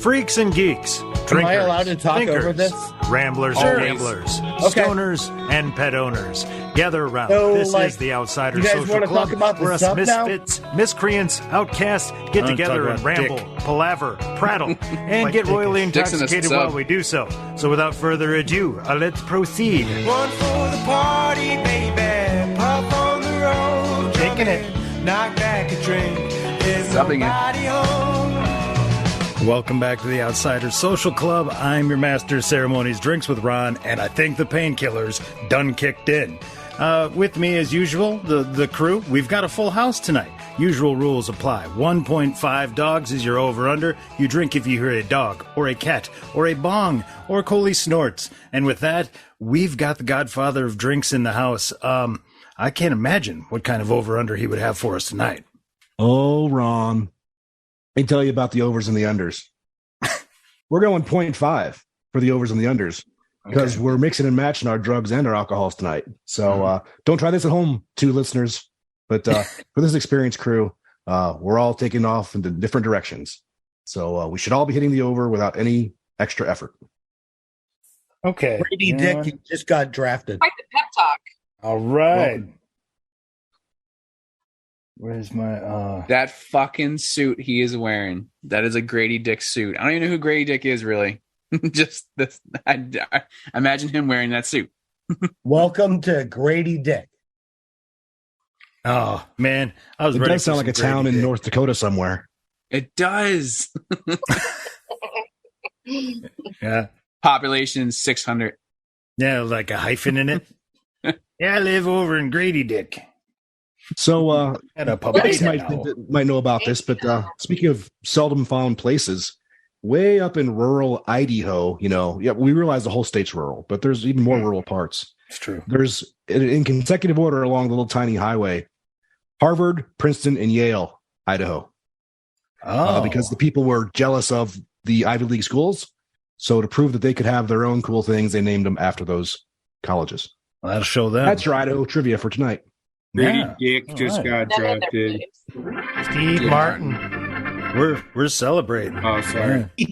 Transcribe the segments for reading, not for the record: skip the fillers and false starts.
Freaks and geeks, drinkers, am I allowed to talk thinkers, over this? Ramblers Sure. and gamblers, Okay. stoners and pet owners. Gather around. So, This like, is the Outsider you guys Social wanna Club, talk about the where us sub now? misfits, miscreants, outcasts get wanna together talk and about ramble, palaver, prattle, and Like get royally Dick's in a intoxicated sub. while we do so. So without further ado, let's proceed. One for the party, baby. Pop on the road. Taking it. Knock back a drink. There's Subbing it. nobody home. Welcome back to the Outsider Social Club. I'm your master of ceremonies, Drinks with Ron, and I think the painkillers done kicked in. With me, as usual, the crew. We've got a full house tonight. Usual rules apply. 1.5 dogs is your over-under. You drink if you hear a dog, or a cat, or a bong, or Coley snorts. And with that, we've got the godfather of drinks in the house. I can't imagine what kind of over-under he would have for us tonight. Oh, Ron. Let me tell you about the overs and the unders. We're going 0.5 for the overs and the unders because we're mixing and matching our drugs and our alcohols tonight. So don't try this at home, two listeners. But for this experienced crew, we're all taking off into different directions. So we should all be hitting the over without any extra effort. Okay. Grady Dick you just got drafted. Quite the pep talk. All right. Where's my That fucking suit he is wearing. That is a Grady Dick suit. I don't even know who Grady Dick is, really. Just this. I imagine him wearing that suit. Welcome to Grady Dick. Oh man, I was It ready does for sound some like a town Grady in Dick. North Dakota somewhere. It does. Yeah. Population 600. Yeah, like a hyphen in it. Yeah, I live over in Grady Dick. So At a you pub. guys might know about this, but speaking of seldom found places, way up in rural Idaho, we realize the whole state's rural, but there's even more rural parts. It's true. There's in consecutive order along the little tiny highway, Harvard, Princeton, and Yale, Idaho, because the people were jealous of the Ivy League schools. So to prove that they could have their own cool things, they named them after those colleges. Well, that'll show them. That's your Idaho trivia for tonight. Grady Yeah. Dick All just right. got None of their drafted. names. Steve Martin. We're celebrating. Oh, sorry. Yeah.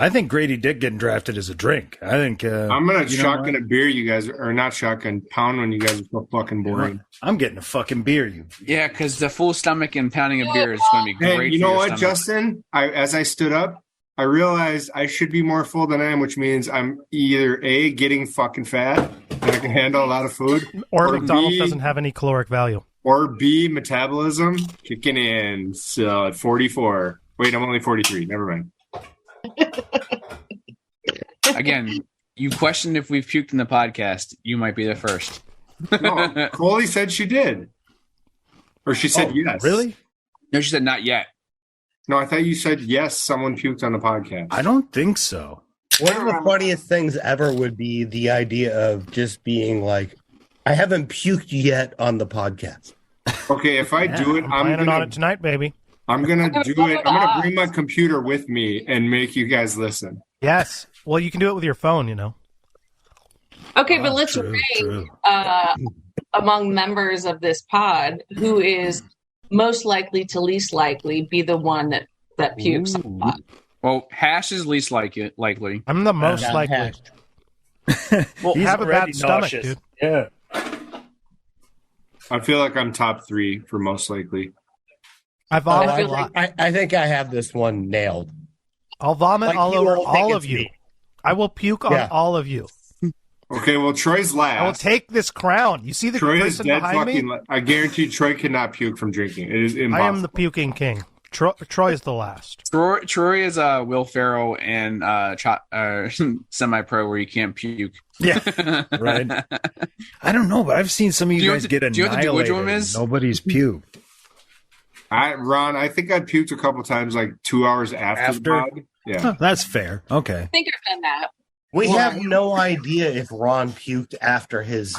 I think Grady Dick getting drafted is a drink. I think I'm gonna you know shotgun what? a beer. You guys are not shotgun pound when you guys are so fucking boring. I'm getting a fucking beer. You. Yeah, because the full stomach and pounding a beer is going to be Hey, great. you for know your what, stomach. Justin? As I stood up, I realized I should be more full than I am, which means I'm either A, getting fucking fat and I can handle a lot of food, Or McDonald's B, doesn't have any caloric value. or B, metabolism kicking in. So at 44. Wait, I'm only 43. Never mind. Again, you questioned if we've puked in the podcast. You might be the first. No, Coley said she did. Or she said yes. Really? No, she said not yet. No, I thought you said yes, someone puked on the podcast. I don't think so. One of the funniest things ever would be the idea of just being like, I haven't puked yet on the podcast. Okay, if I do it, I'm Planning on gonna it tonight, baby. do it. I'm gonna bring my computer with me and make you guys listen. Yes. Well, you can do it with your phone, you know. Okay, but let's True, rank true. among members of this pod who is most likely to least likely be the one that pukes on the pod. Well, Hash is least likely. I'm the most Not likely. hashed. Well, He's have a already bad stomach, nauseous. dude. Yeah. I feel like I'm top 3 for most likely. I vomit I a feel lot. I think I have this one nailed. I'll vomit Like, all you over won't think all it's of you. me. I will puke on Yeah. all of you. Okay, well, Troy's I will last. take this crown. You see the Troy is person dead behind me? fucking. I guarantee Troy cannot puke from drinking. It is impossible. I am the puking king. Troy is the last. Troy is Will Ferrell and semi-pro where you can't puke. Yeah. Right. I don't know, but I've seen some of you Do you know guys what get the- do you know what the annihilated. Woodroom is? Nobody's puked. Ron, I think I puked a couple times, like 2 hours after the pod. Yeah. Huh, that's fair. Okay. I think I've done that. We have no idea if Ron puked after his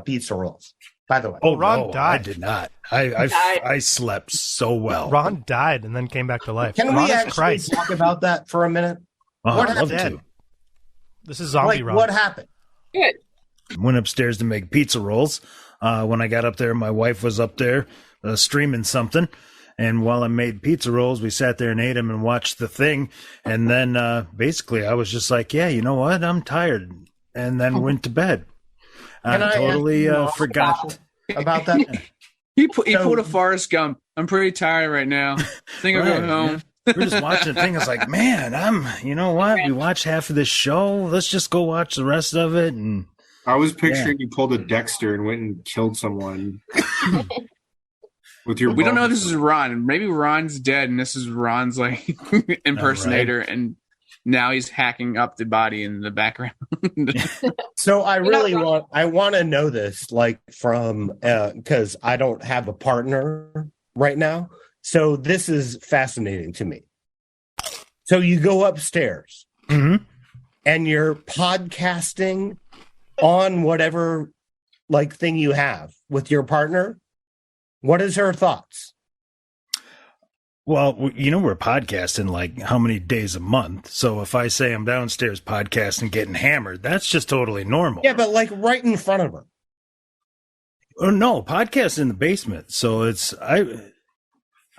pizza rolls, by the way. Oh, Ron no, died. I did not. I slept so well. Ron died and then came back to life. Can Ron we is actually Christ. talk about that for a minute? Oh, What I'd love happened? to. This is zombie Like, Ron. what happened? Good. Went upstairs to make pizza rolls. When I got up there, my wife was up there streaming something. And while I made pizza rolls, we sat there and ate them and watched The Thing. And then basically I was just like, yeah, you know what? I'm tired. And then went to bed. I totally forgot about that. He pulled a Forrest Gump. I'm pretty tired right now. I think I'll go home. Yeah. We're just watching the thing. I was like, man, you know what? We watched half of this show. Let's just go watch the rest of it. And I was picturing you pulled a Dexter and went and killed someone. With your we don't know if this is Ron. Maybe Ron's dead and this is Ron's like impersonator, and now he's hacking up the body in the background. So I want to know this, like, from because I don't have a partner right now. So this is fascinating to me. So you go upstairs and you're podcasting on whatever like thing you have with your partner. What is her thoughts? Well, we're podcasting like how many days a month. So if I say I'm downstairs podcasting, getting hammered, that's just totally normal. Yeah, but like right in front of her. Oh no, podcast in the basement. So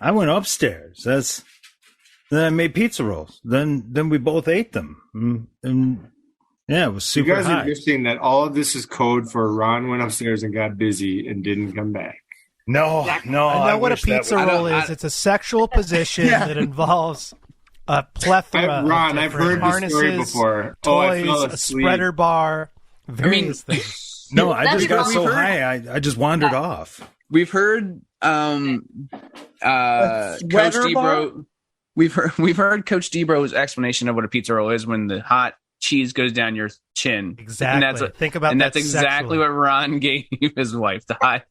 I went upstairs. Then I made pizza rolls. Then we both ate them. And yeah, it was super You guys high. are missing that all of this is code for Ron went upstairs and got busy and didn't come back. No. I know what a pizza roll is. It's a sexual position that involves a plethora Ron, of I've heard harnesses, this story before. toys, I fell a asleep. spreader bar, various things. No, I just got we've so heard- high, I just wandered off. We've heard Coach Debro. We've heard Coach Debro's explanation of what a pizza roll is when the hot cheese goes down your chin. Exactly. And Think about and that that's exactly sexually. what Ron gave his wife, the hot.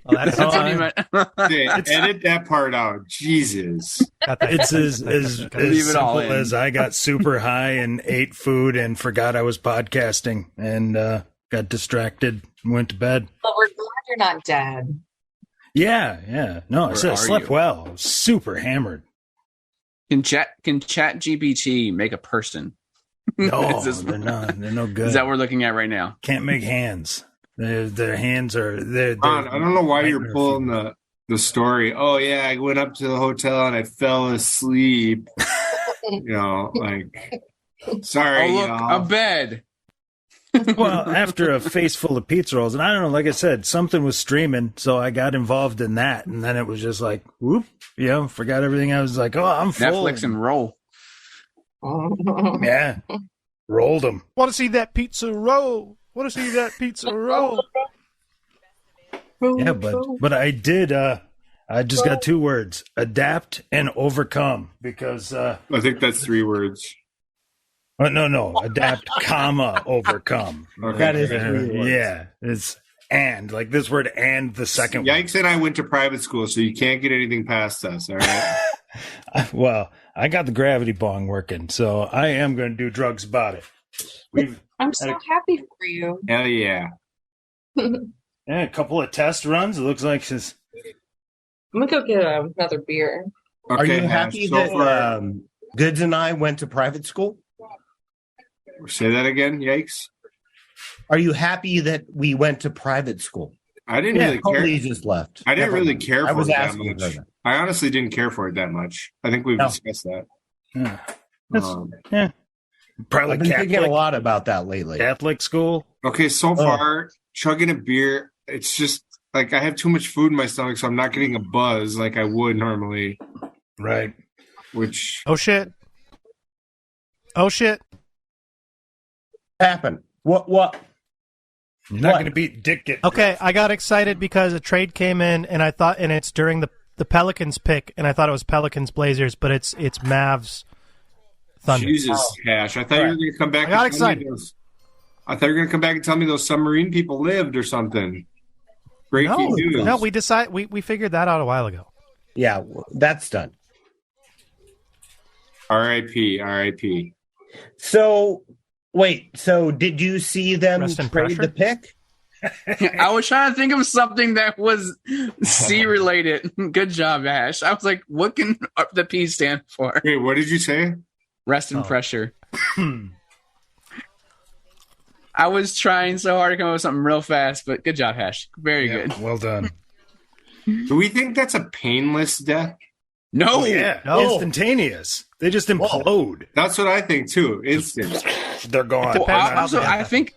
Oh, that's That's what he fine. meant. Okay, edit that part out. Jesus. Got that. It's as Leave it all simple in. as I got super high and ate food and forgot I was podcasting and got distracted and went to bed. But we're glad you're not dead. Yeah. No, I Where said I are slept you? well. I was super hammered. Can Chat GPT make a person? No, Is this- they're not. They're no good. Is that what we're looking at right now? Can't make hands. Their hands are. They're Ron, I don't know why you're nightmare pulling fuel. the story. Oh yeah, I went up to the hotel and I fell asleep. Sorry, Oh look, y'all. a bed. Well, after a face full of pizza rolls, and I don't know, like I said, something was streaming, so I got involved in that, and then it was just like, whoop, forgot everything. I was like, oh, I'm full. Netflix and roll. Yeah, rolled them. Want to see that pizza roll? Want to see that pizza roll? Yeah, but I did. I just got 2 words: adapt and overcome. Because I think that's 3 words. no, adapt, comma, overcome. Okay. That is 3 words. Yeah, it's and like this word and the second one. Yikes! And I went to private school, so you can't get anything past us. All right. Well, I got the gravity bong working, so I am going to do drugs about it. I'm so happy for you. Hell yeah. A couple of test runs. It looks like it's I'm gonna go get another beer. Are you Hash, happy so that far- Goods and I went to private school? Say that again. Yikes! Are you happy that we went to private school? I didn't really care. Totally just left. I didn't Never really mind. care I for was it that asking much. about that. I honestly didn't care for it that much. I think we've No. discussed that. That's- probably I've been thinking a Catholic, lot about that lately. Catholic school. Okay, so far, chugging a beer, it's just like I have too much food in my stomach, so I'm not getting a buzz like I would normally, Right. which Oh shit! Oh shit! Happened. What? You're not What? going to beat Dick. Get Okay, I got excited because a trade came in, and I thought, and it's during the Pelicans pick, and I thought it was Pelicans Blazers, but it's Mavs Thunder. Jesus, Cash. I thought you were going to come back. I got and tell me excited. I thought you were going to come back and tell me those submarine people lived or something. Breaking No, news. no, we figured that out a while ago. Yeah, that's done. R.I.P. R.I.P. So, wait. So, did you see them Rest in trade pressure? the pick? I was trying to think of something that was C related. Good job, Ash. I was like, what can the P stand for? Wait, what did you say? Rest and Oh. pressure. I was trying so hard to come up with something real fast, but good job, Hash. Very Yeah, good. well done. Do we think that's a painless death? No. Oh, yeah. No. Instantaneous. They just implode. That's what I think too. Instant. They're gone. Well, Depends how also, they I happen. think,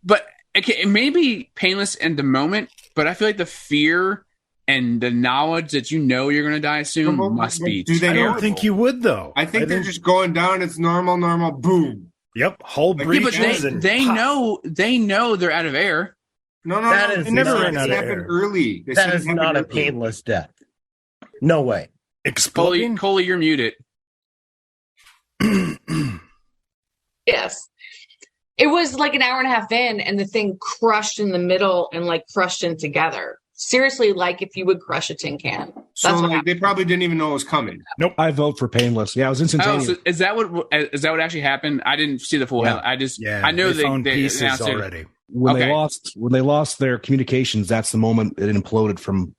but okay, it may be painless in the moment, but I feel like the fear and the knowledge that you're going to die soon must be Do they I terrible. don't think you would, though. I think they're just going down. It's normal, boom. Yep. Whole Yeah, Yeah, but breaches and they pop. know they're out of air. No, That is They never not- ran out of happened air. early. They That said it is happened not a early. painless death. No way. exploding. Coley, you're muted. Yes. It was like an hour and a half in, and the thing crushed in the middle and like crushed in together. Seriously, like if you would crush a tin can. So That's what like, happened. they probably didn't even know it was coming. I vote for painless. Yeah, it was Oh, instantaneous. so is that what actually happened? I didn't see the full. Yeah. I know they found they pieces announced it. already. when Okay. they lost their communications, that's the moment it imploded from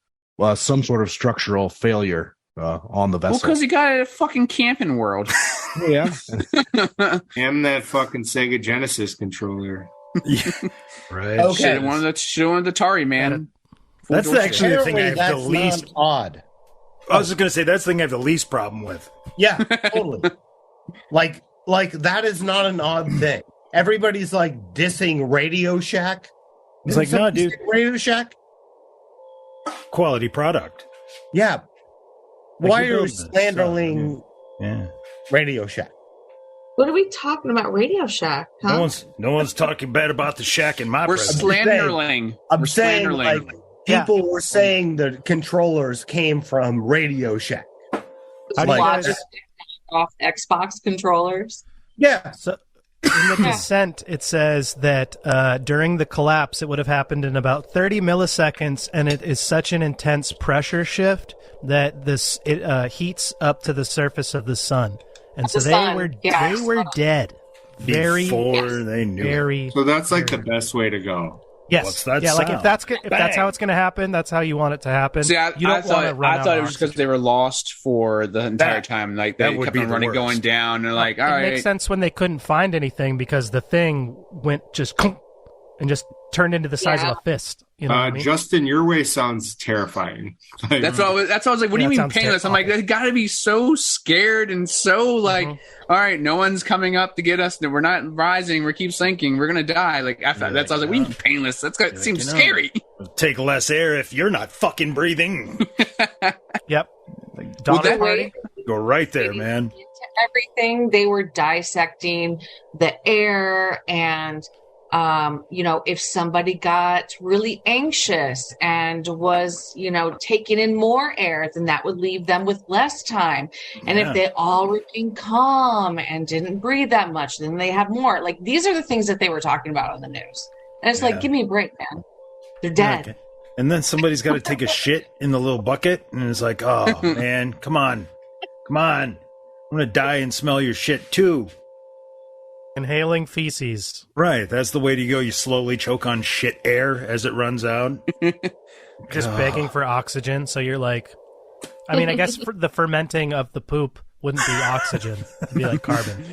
some sort of structural failure on the Well, vessel. because he got a fucking camping world. Yeah, And that fucking Sega Genesis controller. Right. Okay. Should have wanted the Atari, man. Full That's door actually shit. the thing I have Apparently, the that's least. not odd. I was just gonna say that's the thing I have the least problem with. Yeah, totally. like that is not an odd thing. Everybody's like dissing Radio Shack. It's like, no, somebody dude. say Radio Shack. Quality product. Yeah. Like, Why you're are you building this, slandering Yeah. Radio Shack? What are we talking about? Radio Shack? Huh? No one's talking bad about the shack in my We're presence. slandering. I'm We're saying slandering. like people were saying the controllers came from Radio Shack. How do you Like- guys? Off Xbox controllers. Yeah. So, in the dissent, it says that during the collapse, it would have happened in about 30 milliseconds, and it is such an intense pressure shift that it heats up to the surface of the sun, and so The they sun, were yes. dead. Very, Before they knew it. very. So that's like the best way to go. Yes. What's that yeah, like sound? if that's how Bang. it's going to happen, that's how you want it to happen. See, you don't want to run out thought it of was just because oxygen. they were lost for the entire That- time. Like that they would kept be on the running, worst. going down. They're like, all it right, makes sense when they couldn't find anything because the thing went just and just turned into the size of a fist. You know what I mean? Justin, your way sounds terrifying. Like, That's what I was like, what do Yeah, you that mean sounds painless? I'm like, awful. they got to be so scared and so like, all right, no one's coming up to get us. We're not rising. We keep sinking. We're gonna die. Like I thought, that's I was like, we mean painless. That seems you know. scary. Take less air if you're not fucking breathing. Yep. Well, Donner that- party. Go right there, man. Into everything, they were dissecting the air and if somebody got really anxious and was, taking in more air, then that would leave them with less time. And Yeah. if they all remained calm and didn't breathe that much, then they have more. Like, these are the things that they were talking about on the news. And it's Yeah. like, give me a break, man. They're dead. Okay. And then somebody's got to take a shit in the little bucket, and it's like, oh man, come on. I'm gonna die and smell your shit too. Inhaling feces. Right, that's the way to go. You slowly choke on shit air as it runs out. Just begging for oxygen. So you're like, I mean, I guess for the fermenting of the poop wouldn't be oxygen. It'd be like carbon,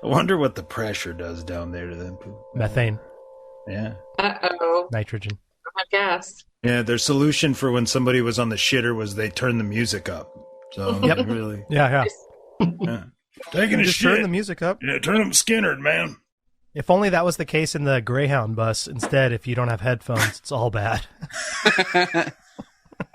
I wonder what the pressure does down there to them. methane, Yeah. Uh-oh. nitrogen. I guess. Yeah, their solution for when somebody was on the shitter was they turned the music up. So Yep. really, Yeah. yeah. Taking a Just shit. turn the music up. Yeah, turn them Skinnered, man. If only that was the case in the Greyhound bus. Instead, if you don't have headphones, it's all bad.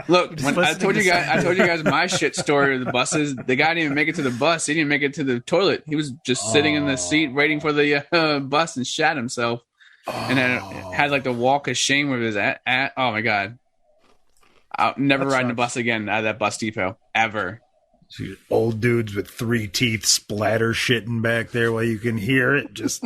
Look, Just when I listening told to you guys, something. I told you guys my shit story of the buses. The guy didn't even make it to the bus. He didn't make it to the toilet. He was just sitting in the seat waiting for the bus and shat himself. And then had like the walk of shame with his oh my god. I'll never That ride in a sucks. bus again out of that bus depot ever. Old dudes with 3 teeth splatter shitting back there while you can hear it just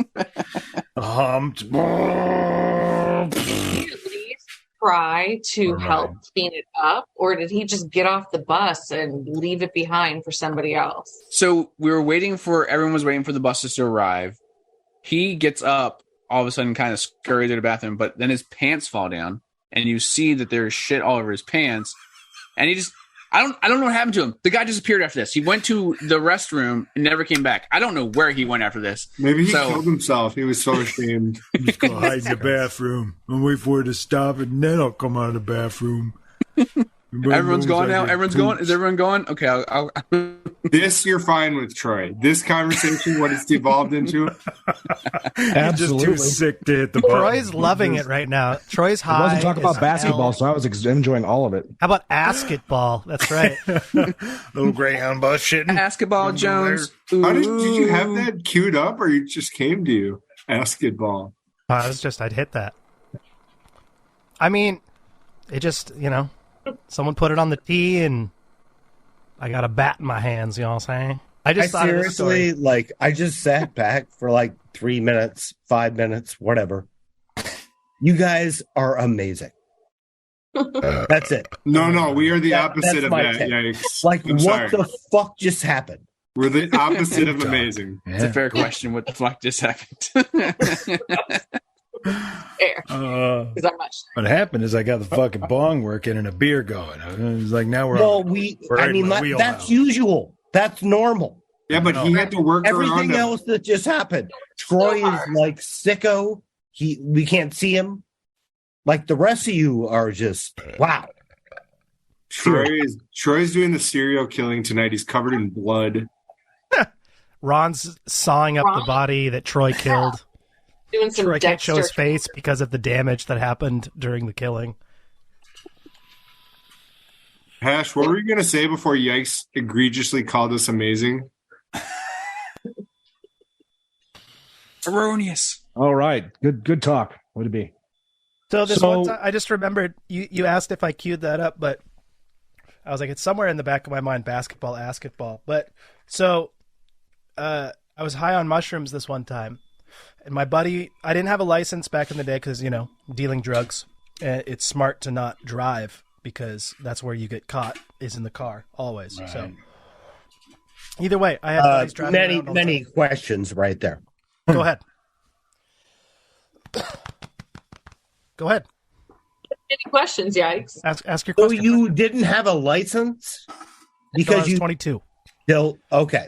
humped. Did he at least try to help clean it up, or did he just get off the bus and leave it behind for somebody else? So everyone was waiting for the buses to arrive. He gets up all of a sudden, kind of scurries to the bathroom, but then his pants fall down and you see that there's shit all over his pants. And he just, I don't know what happened to him. The guy disappeared after this. He went to the restroom and never came back. I don't know where he went after this. Maybe he So- killed himself. He was so ashamed. Just go hide in the bathroom and wait for it to stop, and then I'll come out of the bathroom. Everyone's going now. Everyone's going. Is everyone going? Okay. I'll This you're fine with, Troy. This conversation, what it's devolved into. Absolutely. Just too sick to hit the button. Troy's loving it right now. Troy's high. I wasn't talking as about basketball, hell. so I was enjoying all of it. How about basketball? That's right. Little Greyhound bus shitting. basketball, Jones. Did you have that queued up, or it just came to you? Basketball. I was just, I'd hit that. I mean, it just, someone put it on the tee and I got a bat in my hands, you know what I'm saying? I thought of this story. seriously, I just sat back for like 3 minutes, 5 minutes, whatever. You guys are amazing. That's it. No, we are the opposite that's of my that. take. Yikes. Like, I'm what sorry. the fuck just happened? We're the opposite of amazing. It's a fair question. What the fuck just happened? Fair. Because I'm much. What happened is I got the fucking bong working and a beer going. It was like, now we're Well, on. I right in mean, my that's wheelhouse. usual. That's normal. Yeah, but he had to work around Everything him. else that just happened. Troy is like sicko. We can't see him. Like the rest of you are just wow. Troy's doing the serial killing tonight. He's covered in blood. Ron's sawing up the body that Troy killed. Doing some Troy can't show his Dexter. face because of the damage that happened during the killing. Hash, what were you going to say before Yikes egregiously called us amazing? Erroneous. All right. Good talk. Would it be? So this So- one time, I just remembered you asked if I queued that up, but I was like, it's somewhere in the back of my mind, basketball. But so I was high on mushrooms this one time, and my buddy, I didn't have a license back in the day because, dealing drugs, it's smart to not drive because that's where you get caught, is in the car, always. Right. So either way, I had buddies driving Many around all the time. many questions right there. Go ahead. Go ahead. Any questions? Yikes. Ask your So question. you didn't have a license Until I because was you 22. still okay.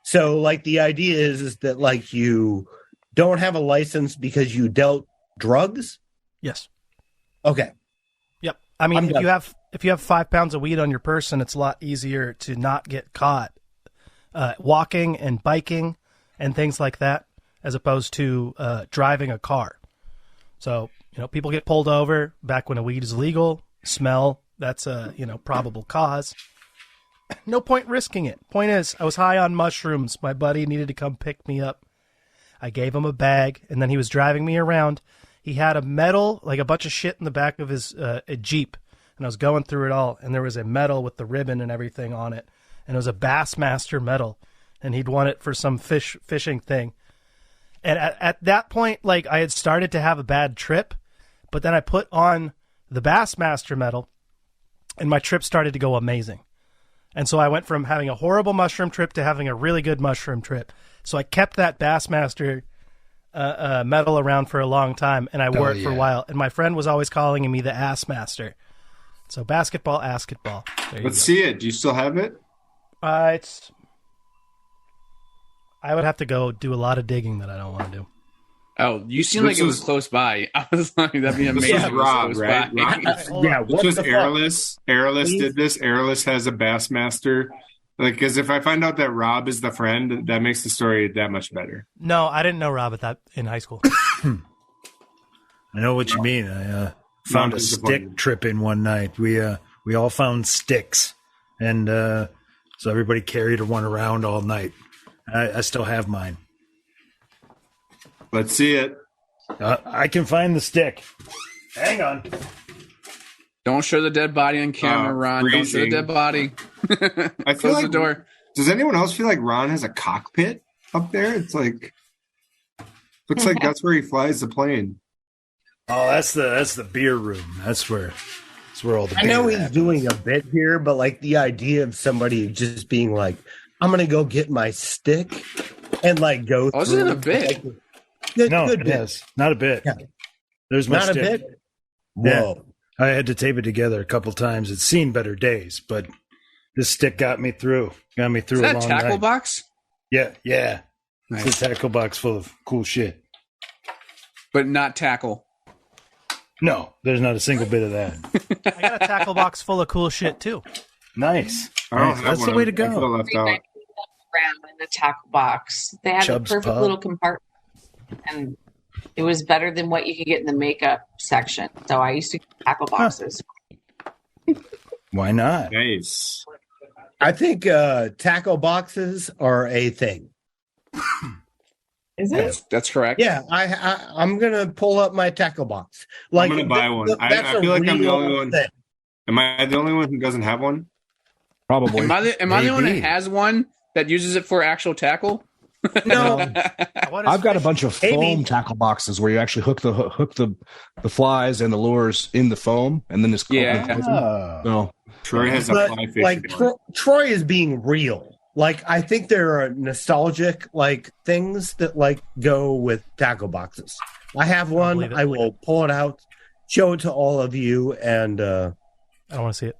So like the idea is that like you don't have a license because you dealt drugs. Yes. Okay. Yep. I mean, I'm if done. you have 5 pounds of weed on your person, it's a lot easier to not get caught walking and biking and things like that, as opposed to driving a car. So people get pulled over back when a weed is illegal. Smell, that's a probable cause. No point risking it. Point is, I was high on mushrooms. My buddy needed to come pick me up. I gave him a bag, and then he was driving me around. He had a medal, like a bunch of shit in the back of his a Jeep, and I was going through it all, and there was a medal with the ribbon and everything on it, and it was a Bassmaster medal, and he'd won it for some fishing thing. And at that point, like, I had started to have a bad trip, but then I put on the Bassmaster medal, and my trip started to go amazing. And so I went from having a horrible mushroom trip to having a really good mushroom trip. So I kept that Bassmaster medal around for a long time, and I wore it for a while. And my friend was always calling me the Ass Master. So basketball. There you Let's go. see it. Do you still have it? I would have to go do a lot of digging that I don't want to do. Oh, you seem like it was close by. I was like, that'd be amazing. This if is it was Rob, close right? by. Rob? Yeah. This What was the fuck? Airless. Airless Please? did this. Airless has a Bassmaster. Like, because if I find out that Rob is the friend, that makes the story that much better. No, I didn't know Rob in high school. I know what you mean. I found a stick tripping one night. We all found sticks, and so everybody carried one around all night. I still have mine. Let's see it. I can find the stick. Hang on. Don't show the dead body on camera, Ron. Don't show the freezing. dead body. I feel Close like the door. Does anyone else feel like Ron has a cockpit up there? It's like looks like that's where he flies the plane. Oh, that's the beer room. That's where all the. I know beer he's happens. doing a bit here, but like the idea of somebody just being like, "I'm gonna go get my stick," and like go. Oh, this through isn't a bit. Good, No, good it bit. is not a bit. Yeah. There's my Not a stick. bit. Yeah. Whoa. I had to tape it together a couple times. It's seen better days, but this stick got me through. Got me through Is a that long tackle night. box? Yeah. Nice. It's a tackle box full of cool shit. But not tackle. No, there's not a single bit of that. I got a tackle box full of cool shit too. Nice. I don't Nice. have That's one. the way to I feel go. left out. Around in the tackle box. They had Chubb's the perfect Pub. little compartment, and it was better than what you could get in the makeup section. So I used to get tackle boxes. Why not? Nice. I think tackle boxes are a thing. Is it? That's correct. Yeah, I'm gonna pull up my tackle box. Like I'm gonna buy one. that's I a feel like I'm the real only one. thing. Am I the only one who doesn't have one? Probably. Am I the one Maybe. that has one that uses it for actual tackle? No, What is I've got a fish? bunch of Maybe. foam tackle boxes where you actually hook the flies and the lures in the foam, and then just Yeah. So Troy has a but fly fishing like one. Troy is being real. Like I think there are nostalgic like things that like go with tackle boxes. I have one. believe it. I will pull it out, show it to all of you, and I don't want to see it.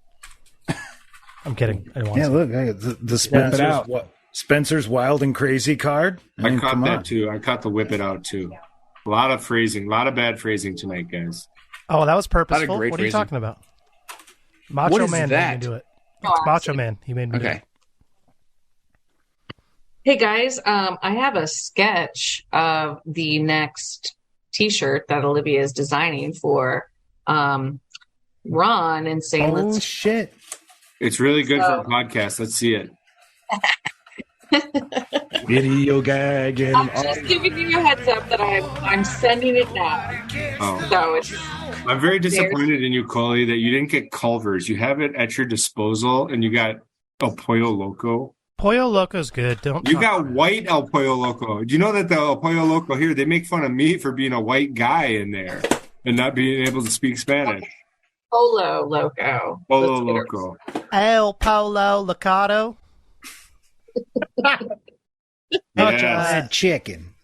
I'm kidding. I don't want Yeah, to see it. look, hey, the Spencer's, out. Spencer's Wild and Crazy card. I mean, caught come that on. too. I caught the whip it out too. A lot of phrasing, a lot of bad phrasing tonight, guys. Oh, that was purposeful. great What are you phrasing. talking about? Macho What is Man that? made me do it. Oh, It's Macho actually- Man. He made me do Okay. it. Hey guys, I have a sketch of the next T-shirt that Olivia is designing for Ron and saying, Oh, "Let's." shit. It's really good So- for a podcast. Let's see it. video gagging. I'm just giving you a heads up that I'm sending it now. Oh. So it's I'm very disappointed in you, Coley, that you didn't get Culver's. You have it at your disposal, and you got El Pollo Loco. Pollo Loco's good. Don't You talk got about it. white El Pollo Loco. Do you know that the El Pollo Loco here, they make fun of me for being a white guy in there and not being able to speak Spanish? Polo Loco. Polo Let's get it. Loco. El Polo Locato. Yes. Chicken.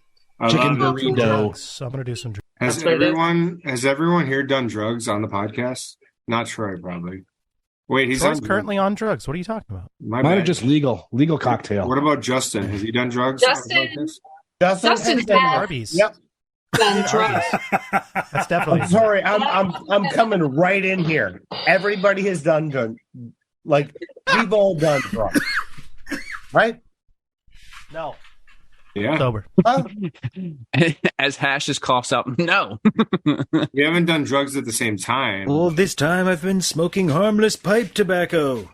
I Chicken love it. burrito. Drugs. So I'm gonna do some drugs. Has That's what it is. everyone here done drugs on the podcast? Not Troy, probably. Wait, he's Troy's on currently on drugs. What are you talking about? My Mine are bad. just legal cocktail. What about Justin? Has he done drugs? on the Justin. podcast? Justin has been- had- Arby's. Yep. Done drugs. That's definitely. I'm sorry. I'm coming right in here. Everybody has done like we've all done drugs, right? No. Yeah. Sober. Huh? As Hash just coughs out, no. We haven't done drugs at the same time. All this time I've been smoking harmless pipe tobacco.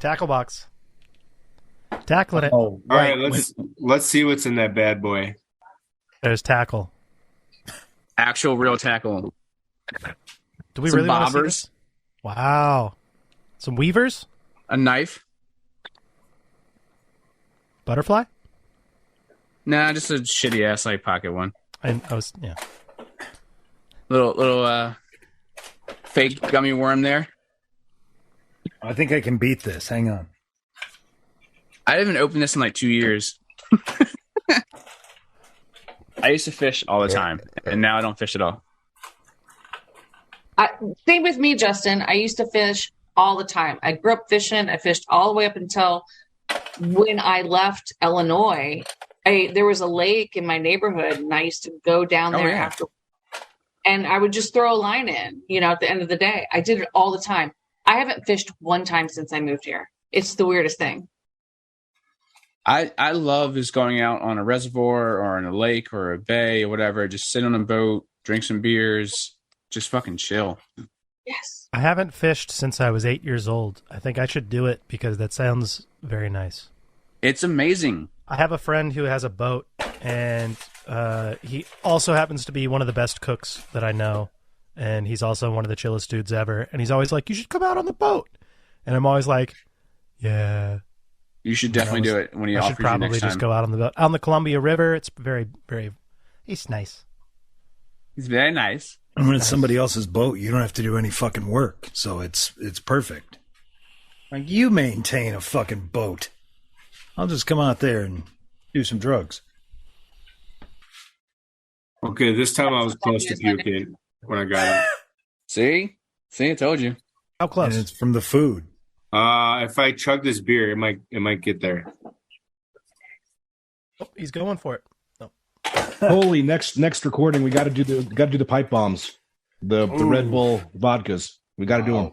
Tackle box. Tackling it. Oh, All right, let's see what's in that bad boy. There's tackle. Actual real tackle. Do we Some really want to see bobbers. this? Wow. Some weavers? A knife. Butterfly? Nah, just a shitty ass like pocket one. I was yeah. Little fake gummy worm there. I think I can beat this. Hang on. I haven't opened this in like 2 years. I used to fish all the time, and now I don't fish at all. Same with me, Justin. I used to fish all the time. I grew up fishing. I fished all the way up until when I left Illinois. There was a lake in my neighborhood, and I used to go down Oh, there yeah. after, and I would just throw a line in. At the end of the day, I did it all the time. I haven't fished one time since I moved here. It's the weirdest thing. I love just going out on a reservoir or in a lake or a bay or whatever, just sit on a boat, drink some beers, just fucking chill. Yes. I haven't fished since I was 8 years old. I think I should do it because that sounds very nice. It's amazing. I have a friend who has a boat, and he also happens to be one of the best cooks that I know. And he's also one of the chillest dudes ever. And he's always like, "You should come out on the boat." And I'm always like, "Yeah." You should definitely do it when he I offers should you probably next just time. go out on the boat. On the Columbia River, it's very, very, it's nice. It's very nice. And when it's somebody else's boat, you don't have to do any fucking work. So it's perfect. Like, you maintain a fucking boat. I'll just come out there and do some drugs. Okay, this time I was close to puking when I got it. See, I told you. How close? And it's from the food. If I chug this beer, it might get there. Oh, he's going for it. Holy, next recording we got to do the pipe bombs. The Red Bull vodkas. We got to do them.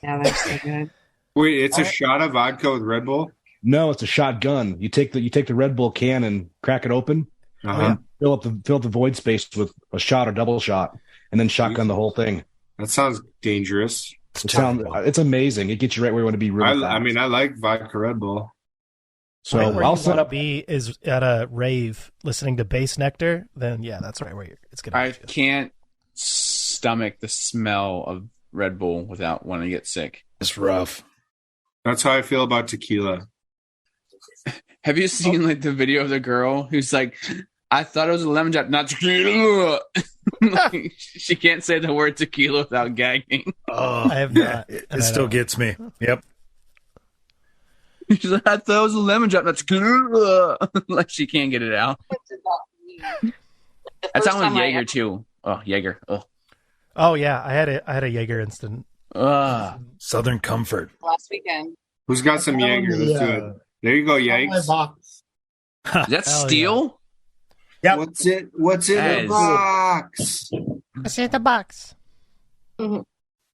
Yeah, that's so good. Wait, it's a shot of vodka with Red Bull? No, it's a shotgun. You take the Red Bull can and crack it open, and fill up the void space with a shot or double shot, and then shotgun the whole thing. That sounds dangerous. It's amazing. It gets you right where you want to be. Really fast. I mean, I like vodka Red Bull. So right where I'll you set want to up. be is at a rave listening to Bass Nectar. Then yeah, that's right where it's gonna. I be. can't stomach the smell of Red Bull without wanting to get sick. It's rough. That's how I feel about tequila. Have you seen like the video of the girl who's like, I thought it was a lemon drop, not tequila. Like, she can't say the word tequila without gagging. Oh, I have not. It still gets me. Yep. She's like, I thought it was a lemon drop, not tequila. Like she can't get it out. That's how with Jaeger too. Oh, Jaeger. Oh yeah, I had a Jaeger incident. Southern Comfort. Last weekend. Who's got some Jaeger? Let's do it. There you go, Yikes. box. Is that steel? Yep. What's in That the is- box? It's in the box. Mhm.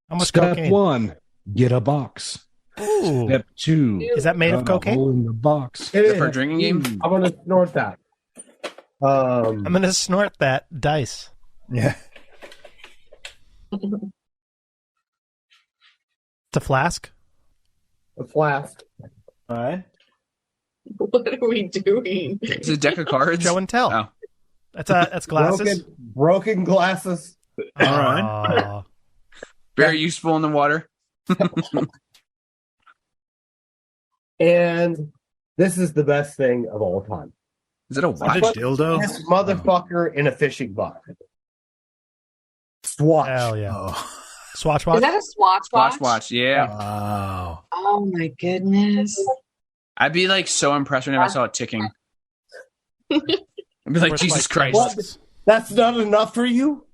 How much Step cocaine? 1, get a box. Ooh. Step 2, Is that made of cut a cocaine? hole in the box. Is it for a drinking game? I'm gonna snort that. I'm gonna snort that dice. Yeah. It's a flask. A flask. All right. What are we doing? Is it a deck of cards? Show and tell. Oh. That's glasses. Broken glasses. All right. Aw. Very useful in the water. And this is the best thing of all time. Is it a Is it watch? a dildo? This motherfucker in a fishing box. Swatch. Hell yeah. Oh. Swatch Is watch. that a Swatch watch? Watch, yeah. Wow. Oh my goodness. I'd be like so impressed whenever I saw it ticking. I'd be like, Worth Jesus like Christ. $10. That's not enough for you?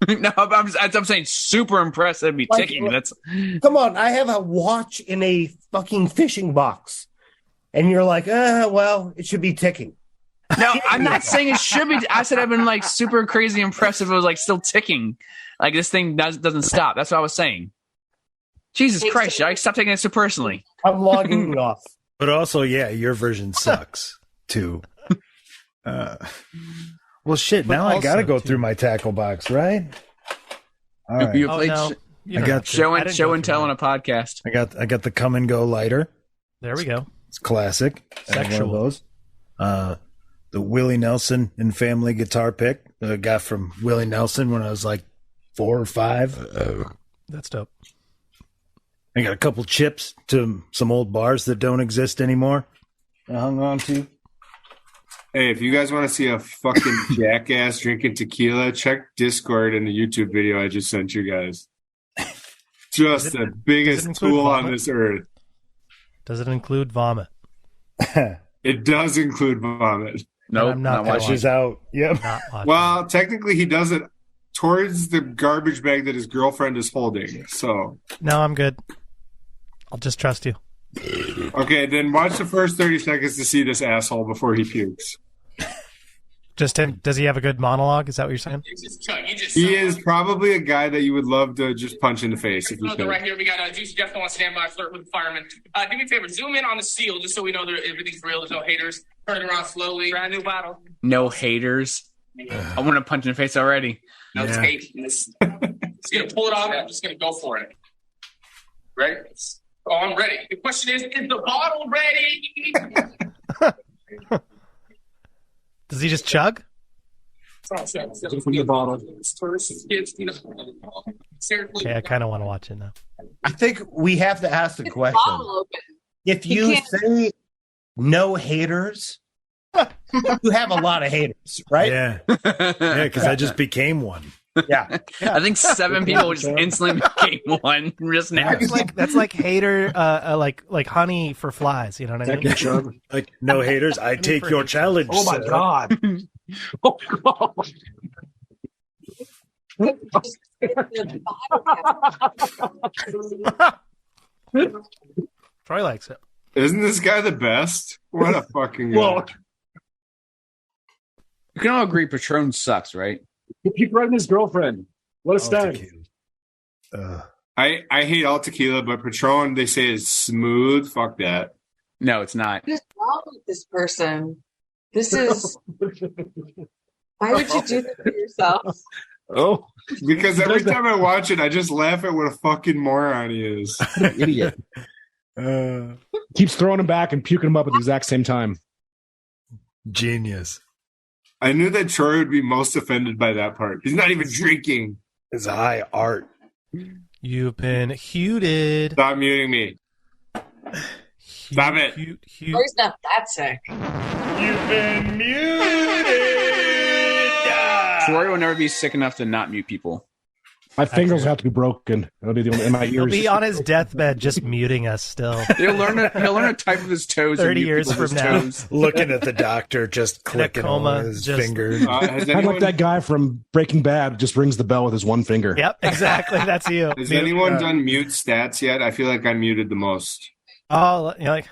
No, I'm saying super impressed. That'd be Like, ticking. That's Come on, I have a watch in a fucking fishing box. And you're like, well, it should be ticking. no. I'm not saying it should be. I said I've been like super crazy impressed if it was like still ticking. Like this thing doesn't stop. That's what I was saying. Jesus Takes Christ, I stop taking it so personally. I'm logging it off. But also, yeah, your version sucks too. Well, shit. But Now I got to also, go too- through my tackle box, right? All right. You Oh, played no. You I don't got have to. show I and didn't show go and through tell on that. a podcast. I got the come and go lighter. There we go. It's classic. I have one Sexual. of those. The Willie Nelson and family guitar pick that I got from Willie Nelson when I was like 4 or 5. That's dope. I got a couple chips to some old bars that don't exist anymore. I hung on to. Hey, if you guys want to see a fucking jackass drinking tequila, check Discord and the YouTube video I just sent you guys. Just the biggest include tool on vomit? this earth. Does it include vomit? It does include vomit. Nope, I'm not not gonna watching. watch Pushes out. Yep. Not watching. Well, technically, he does it towards the garbage bag that his girlfriend is holding. So, No, I'm good. I'll just trust you. okay, then watch the first 30 seconds to see this asshole before he pukes. Just him. Does he have a good monologue? Is that what you're saying? He is probably a guy that you would love to just punch in the face if you could. Right here, we got Juicy Jeff on standby, flirt with the fireman. Do me a favor, zoom in on the seal just so we know that everything's real. There's no haters. Turn it around slowly. Brand new bottle. No haters. I want to punch in the face already. No Yeah. tape. Just gonna pull it off. I'm just gonna go for it. Ready? Oh, I'm ready. The question is the bottle ready? Does he just chug? From the bottle. Okay, I kind of want to watch it now. I think we have to ask the question. Bottle open. If You you can't- say no haters, you have a lot of haters, right? Yeah. Yeah, because I just became one. Yeah. I think 7 people just instantly became one just now. That's like hater, like honey for flies. You know what I mean? Like, no haters. I take your challenge. Oh my sir. god! Troy likes it. Isn't this guy the best? What a fucking guy. Well, You can all agree Patron sucks, right? he threatened his girlfriend. What a All stag. tequila. I hate all tequila, but Patron they say is smooth. Fuck that. No, it's not. What is wrong with this person? This is. Why would you do this to yourself? Oh, Because every time I watch it, I just laugh at what a fucking moron he is. idiot. Keeps throwing him back and puking him up at the exact same time. Genius. I knew that Troy would be most offended by that part. He's not even drinking. It's high art. You've been huted. Stop muting me. Stop it. Troy's not that sick. You've been muted. Troy will never be sick enough to not mute people. My fingers have to be broken. It'll be the only in my He'll ears. be on his deathbed just muting us still. He'll learn to type with his toes. 30 and mute years people with from his now. toes. Looking at the doctor, just clicking coma, on his just- finger. Has Kind of anyone, like that guy from Breaking Bad just rings the bell with his one finger. Yep, exactly. That's you. has Mute. anyone done mute stats yet? I feel like I muted the most. Oh, you're like,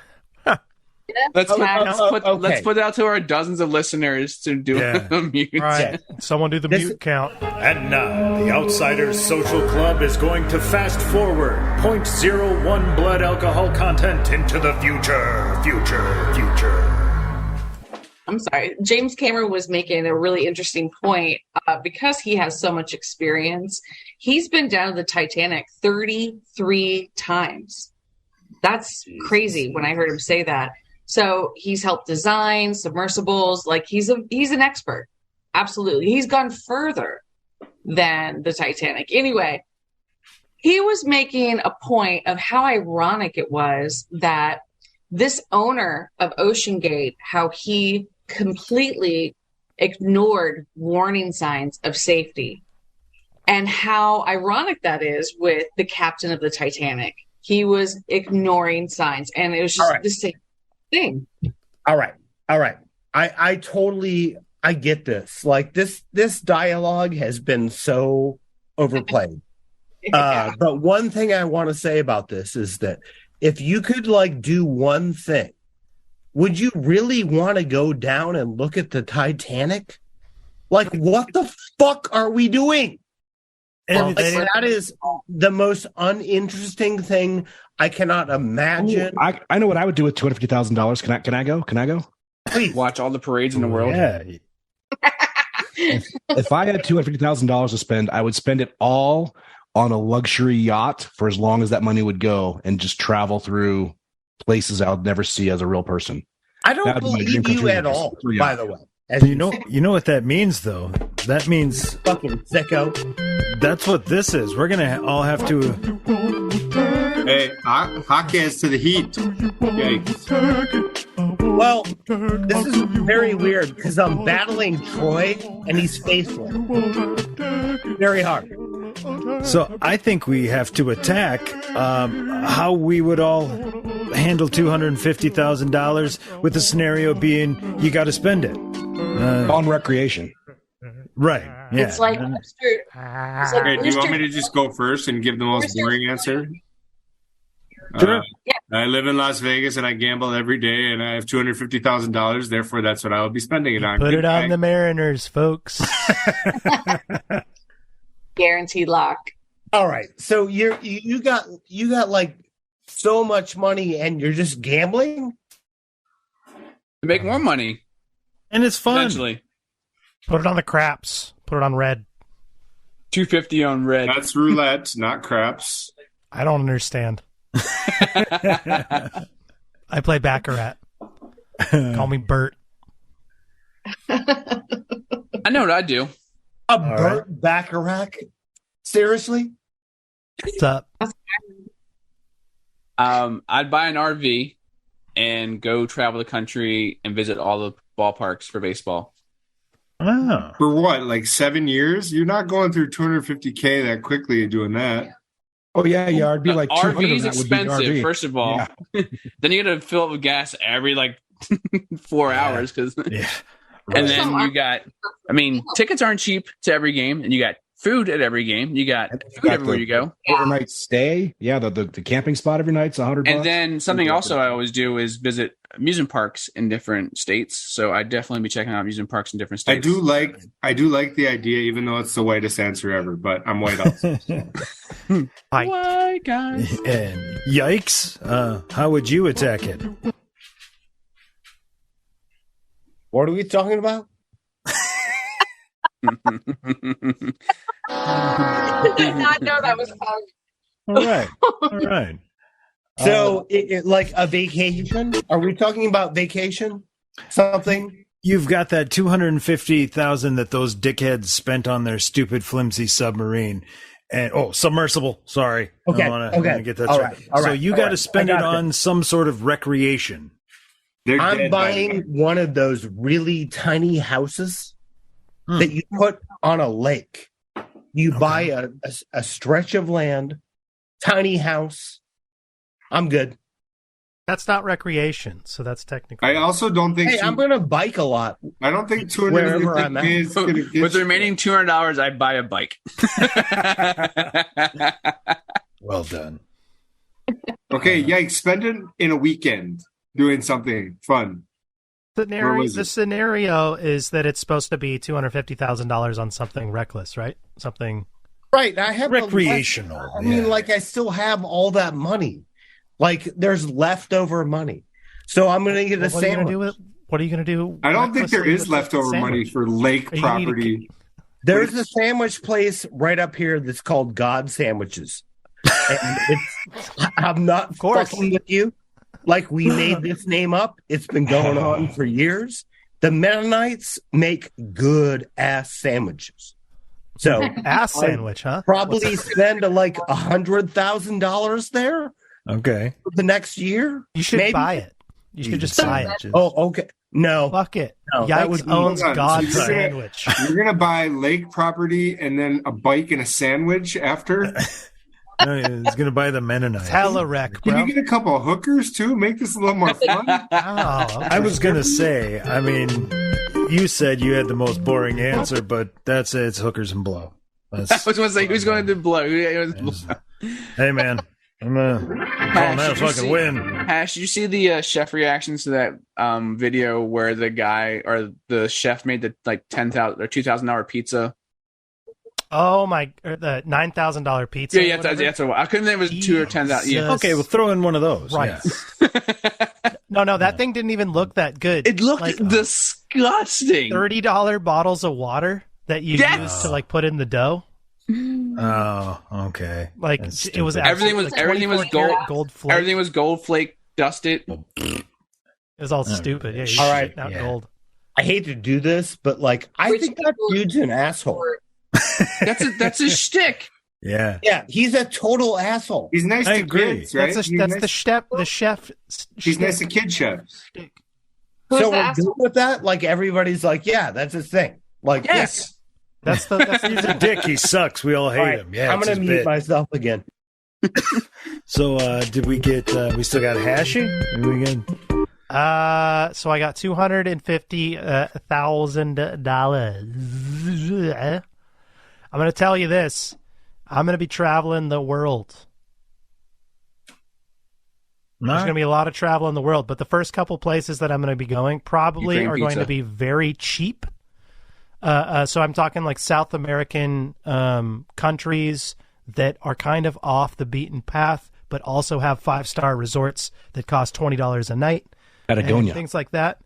Let's okay. put it out to our dozens of listeners to do Yeah. a mute. right. Someone do the This- mute count. And now, the Outsiders Social Club is going to fast forward 0.01 blood alcohol content into the future. I'm sorry. James Cameron was making a really interesting point because he has so much experience. He's been down to the Titanic 33 times. That's crazy when I heard him say that. So he's helped design submersibles. Like he's an expert. Absolutely. He's gone further than the Titanic. Anyway, he was making a point of how ironic it was that this owner of Ocean Gate, how he completely ignored warning signs of safety, and how ironic that is with the captain of the Titanic. He was ignoring signs, and it was just right. the same thing. All right. I totally get this. Like this dialogue has been so overplayed. But one thing I want to say about this is that if you could like do one thing, would you really want to go down and look at the Titanic? Like, what the fuck are we doing? And Like, that is the most uninteresting thing I cannot imagine. I know what I would do with $250,000. Can I go? Please. Watch all the parades in the world. Yeah. If I had $250,000 to spend, I would spend it all on a luxury yacht for as long as that money would go, and just travel through places I would never see as a real person. I don't That'd be my dream believe you come at true. all, Yeah. by the way. You know what that means, though? That means Fucking sicko. that's what this is. We're gonna all have to. Hey, hot cans to the heat. Yikes. Well, this is very weird because I'm battling Troy and he's faithful. Very hard. So I think we have to attack how we would all handle $250,000 with the scenario being you got to spend it. On recreation. Right. Yeah. It's like Rooster. It's like Okay, do you want me Rooster- to just go first and give the most boring answer? Sure. I live in Las Vegas and I gamble every day, and I have $250,000. Therefore, that's what I will be spending it on. put it on Goodbye. the Mariners, folks. Guaranteed lock. All right. So you got like so much money and you're just gambling? To make more money, And it's fun. eventually. Put it on the craps. Put it on red. 250 on red. That's roulette, not craps. I don't understand. I play Baccarat. Call me Bert. I know what I do. A Burt Bacharach? Seriously? What's up? I'd buy an RV and go travel the country and visit all the ballparks for baseball. Oh. For what, like 7 years? You're not going through 250K that quickly doing that. Oh yeah. It'd be like 200 RV of is that would be expensive, RV. first of all. Yeah. Then you got to fill up with gas every like 4 hours because. Yeah. And then you got, tickets aren't cheap to every game, and you got food at every game. You got And you food got everywhere the you go. Overnight stay. Yeah, the camping spot every night's $100. And then something also I always do is visit amusement parks in different states. So I definitely be checking out amusement parks in different states. I do like the idea, even though it's the whitest answer ever. But I'm white also. White guys. And yikes! How would you attack it? What are we talking about? I did not know that was All right, all right. So, like a vacation? Are we talking about vacation? Something? You've got that $250,000 that those dickheads spent on their stupid flimsy submarine, and submersible. Sorry, Okay, I wanna get that all straight. right, all So right, you all got to right. spend I it got on some sort of recreation. They're I'm dead by buying now. one of those really tiny houses that you put on a lake. You buy a stretch of land, tiny house. I'm good. That's not recreation, so that's technically. I also don't think. Hey, I'm going to bike a lot. I don't think Wherever I'm at. 250K is going to get With the you. remaining $200, I'd buy a bike. Well done. Okay, yikes! Spend it in a weekend doing something fun. The scenario is that it's supposed to be $250,000 on something reckless, right? Something. Right. I have Recreational, I mean, yeah. like, I still have all that money. Like, there's leftover money. So I'm going to get a What are you going to sandwich. do with? What are you going to do? I don't think there recklessly is with the leftover money sandwich? for lake You need to property. There's a sandwich place right up here that's called God Sandwiches. And I'm not course. fucking with you. Like, we made this name up. It's been going on for years. The Mennonites make good ass sandwiches. So Ass sandwich, huh? probably spend like $100,000 there Okay. for the next year. You should Maybe. buy it. You should just buy it. Oh, okay. No. Fuck it. No, that Yikes would be- owns Hold on. God's So you're gonna- sandwich. You're gonna buy lake property and then a bike and a sandwich after. No, he's going to buy the Mennonite. Telewreck, Can bro. you get a couple of hookers too? Make this a little more fun. Oh, okay. I was going to say, I mean, you said you had the most boring answer, but that's it. It's hookers and blow. I was going to say, who's going to do blow? Hey, man. I'm calling that a fucking win. Hash, did you see the chef reactions to that video where the guy or the chef made the like $10,000 or $2,000 pizza? Oh my! The $9,000 pizza. Yeah, that's what I couldn't think it was 2 or 10,000. Yeah. Okay, well, throw in one of those. Right. Yeah. No, that thing didn't even look that good. It looked like disgusting. $30 bottles of water that you Yes! use to like put in the dough. Oh, okay. Like That's it was stupid. Everything was- like everything was 24 karat gold. gold flake. Everything was gold flake dusted. It was all stupid. Yeah, you All right. shitting out Yeah. gold. I hate to do this, but like, I Rich think that people- dude's an asshole. That's a shtick. Yeah. Yeah, he's a total asshole. He's nice I to agree. kids, right? That's He's the nice- chef. The chef. He's nice to kid chefs. Who's So the we're asshole? good with that. Like, everybody's like, yeah, that's his thing. Like, Yes. That's the. He's a dick. He sucks. We all hate yeah. All right, him. Yeah, I'm it's gonna his mute bit. myself again. So, did we get? We still got Hashy. Did we get? So I got $250,000. I'm gonna tell you this. I'm gonna be traveling the world. There's going to be a lot of travel in the world, but the first couple places that I'm going to be going probably Ukraine are going pizza. to be very cheap. So I'm talking like South American countries that are kind of off the beaten path, but also have 5-star resorts that cost $20 a night. Patagonia. And things like that.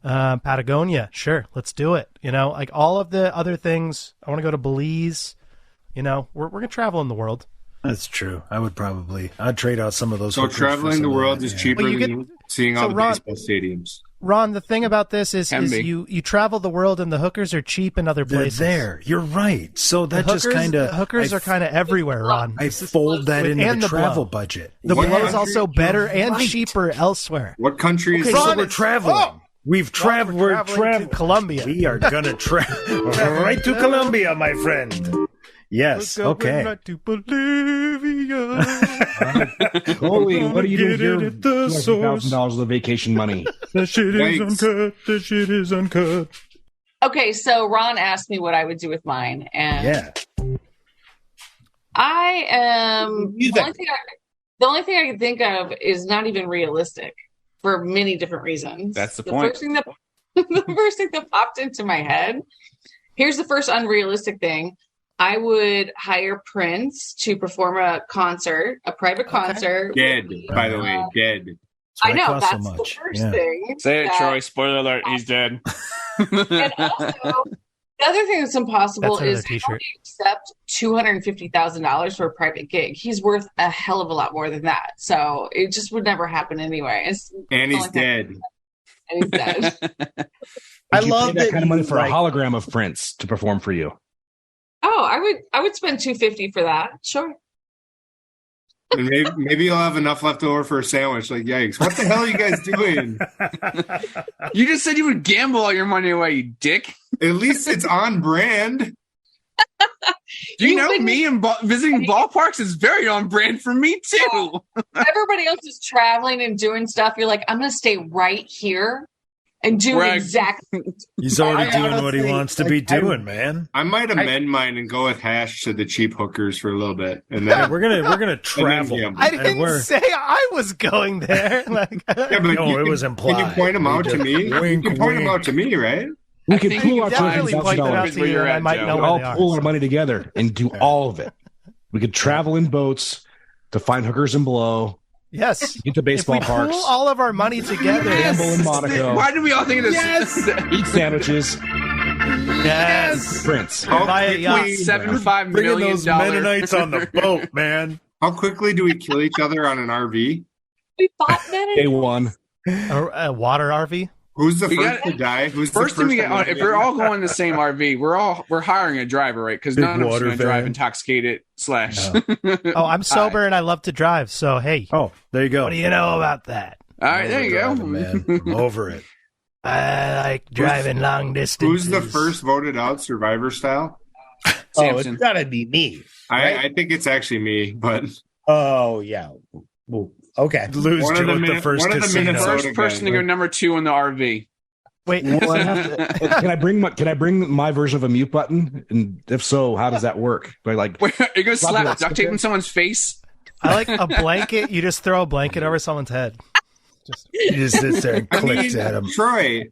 Patagonia, sure, let's do it. You know, like all of the other things. I want to go to Belize. You know, we're going to travel in the world. That's true. I'd trade out some of those. So hookers for traveling some the of world that, is yeah. cheaper Well, you than seeing so all the Ron- baseball stadiums. Ron, the thing about this is Can be. you travel the world and the hookers are cheap in other They're places. there. You're right. So The that just hookers- kind of the hookers are kind of everywhere, Ron. I fold that With- into and the the travel blow. budget. The What blow is country- also better and right. cheaper elsewhere. What country is Okay, this? so we're traveling. We've traveled. We're We're traveling traveling to Colombia. We are gonna travel right to Colombia, my friend. Yes. We're going Okay. right to Bolivia. Chloe, what do you do with Get your it at the source. $200,000 of vacation money? The shit is Yikes. uncut. The shit is uncut. Okay, so Ron asked me what I would do with mine, and Yeah. I am You the only thing I can think of is not even realistic for many different reasons. That's the point. The first thing that popped into my head. Here's the first unrealistic thing. I would hire Prince to perform a private concert. Dead, by the way, dead. I know, costs that's so the much. first Yeah. thing. Say it, that- Troy. Spoiler alert. He's dead. And also, the other thing that's impossible That's another is how t-shirt. do you accept $250,000 for a private gig? He's worth a hell of a lot more than that. So it just would never happen anyway. And he's dead. And he's dead. I Would you love pay that kind of money you, for a hologram of Prince to perform for you. Oh, I would spend $250 for that. Sure. And maybe you'll have enough left over for a sandwich. Like, yikes. What the hell are you guys doing? You just said you would gamble all your money away, you dick. At least it's on brand. Do you know me and visiting ballparks is very on brand for me too. Everybody else is traveling and doing stuff. You're like, I'm going to stay right here and do Right. exactly. He's already I doing what he honestly, wants to be doing, man. I might amend mine and go with hash to the cheap hookers for a little bit. And then We're gonna travel. gamble. I And didn't we're- say I was going there. Like, Yeah, but No, you it can- was implied. Can you point them We out to just- me? wink, you can point them wink. out to me, right? We I could think pool you our definitely point that out $250,000. to Where you, you're and I at, might Joe. know We where all they are. pool our money together and do all of it. We could travel in boats to find hookers and blow, Yes. get to baseball If we parks, pool all of our money together. gamble in Monaco, Why do we all think of this? eat sandwiches. Yes. Prince. How Buy a yacht. quickly, $75 Bringing million. those Mennonites on the boat, man. how quickly do we kill each other on an RV? We bought that. Day one. A water RV. Who's the We first got- to die? Who's First the thing we first get on, to if we're all going in the same RV, we're hiring a driver, right? Because Big none of us are water going to drive van. intoxicated / Oh, I'm sober and I love to drive. So hey, Oh, there you go. what do you know about that? All right, there you go. Overdriving, man. I'm over it. I like driving long distances. Who's the first voted out Survivor style? Oh, Samson. it's gotta be me. I think it's actually me, but Oh yeah. Well, okay. Lose One of to the it the Min- first one of the casino. Minnesota- First person to go number 2 in the RV. Wait, Well, I have to- can I bring my version of a mute button? And if so, how does that work? Do I like Wait, are you going to Roger slap that. duct tape in someone's face? I like a blanket. You just throw a blanket over someone's head. He just sits there and I clicks mean, at him. Troy,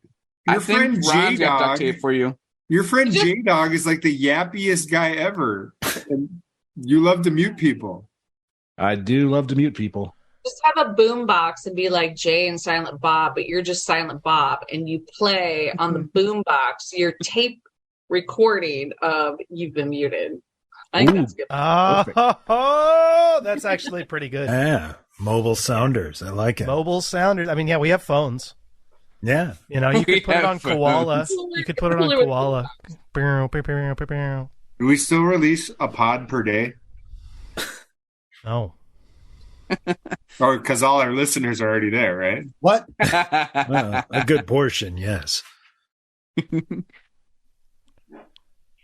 I your think friend J Ron's got duct Dog, tape for you. your friend J Dog is like the yappiest guy ever. And you love to mute people. I do love to mute people. Just have a boom box and be like Jay and Silent Bob, but you're just Silent Bob, and you play on the boom box your tape recording of you've been muted. I think Ooh. that's good. Oh, that's actually pretty good. Yeah, mobile sounders. I like it. Mobile sounders. I mean, yeah, we have phones. Yeah. You know, you We could put it have on Koala. phones. You could put it on Koala. Do we still release a pod per day? No. Or because all our listeners are already there, right? What? Well, a good portion, yes.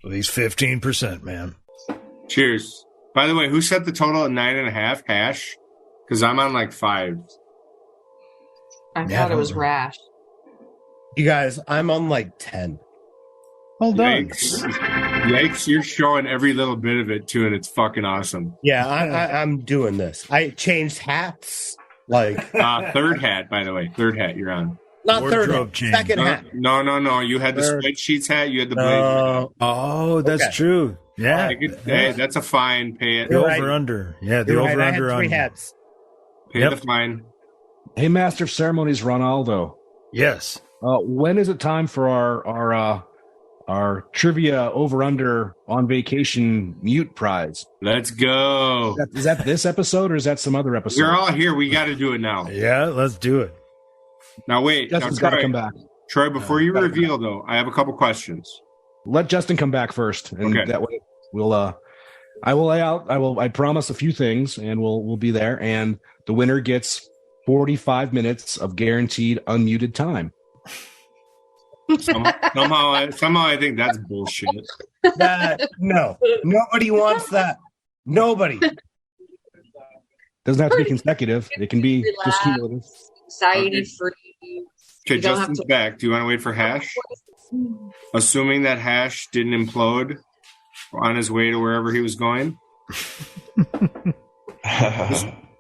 At least 15%, man. Cheers. By the way, who set the total at 9.5 hash? Because I'm on like 5. I Yeah, thought it was those are- rash. You guys, I'm on like 10. Hold on. Yikes. Yikes, you're showing every little bit of it too, and it's fucking awesome. Yeah, I'm doing this. I changed hats. Like Third hat, by the way. Third hat you're on. not third Wardrobe hat, change. second hat. No. You had the Third. split sheets hat, you had the blazer. Oh, that's Okay. true. Yeah. Hey, that's a fine. Pay it. The You're right. over under. Yeah, the You're right, over I had under 3 on. hats. Pay Yep. the fine. Hey, Master of Ceremonies, Ronaldo. Yes. When is it time for our trivia over under on vacation mute prize? Let's go. Is that this episode or is that some other episode? We're all here. We got to do it now. Yeah, let's do it. Now, wait. Now, Justin's got to come back. Troy, before you gotta reveal, though, I have a couple questions. Let Justin come back first, and Okay. that way we'll. I will lay out. I promise a few things, and we'll be there. And the winner gets 45 minutes of guaranteed unmuted time. Somehow, I think that's bullshit. No, nobody wants that. Nobody. Doesn't have to be consecutive. It can be just Relax. cumulative. Anxiety free. Okay, You don't have Justin's to- back. Do you want to wait for Hash? Assuming that Hash didn't implode on his way to wherever he was going.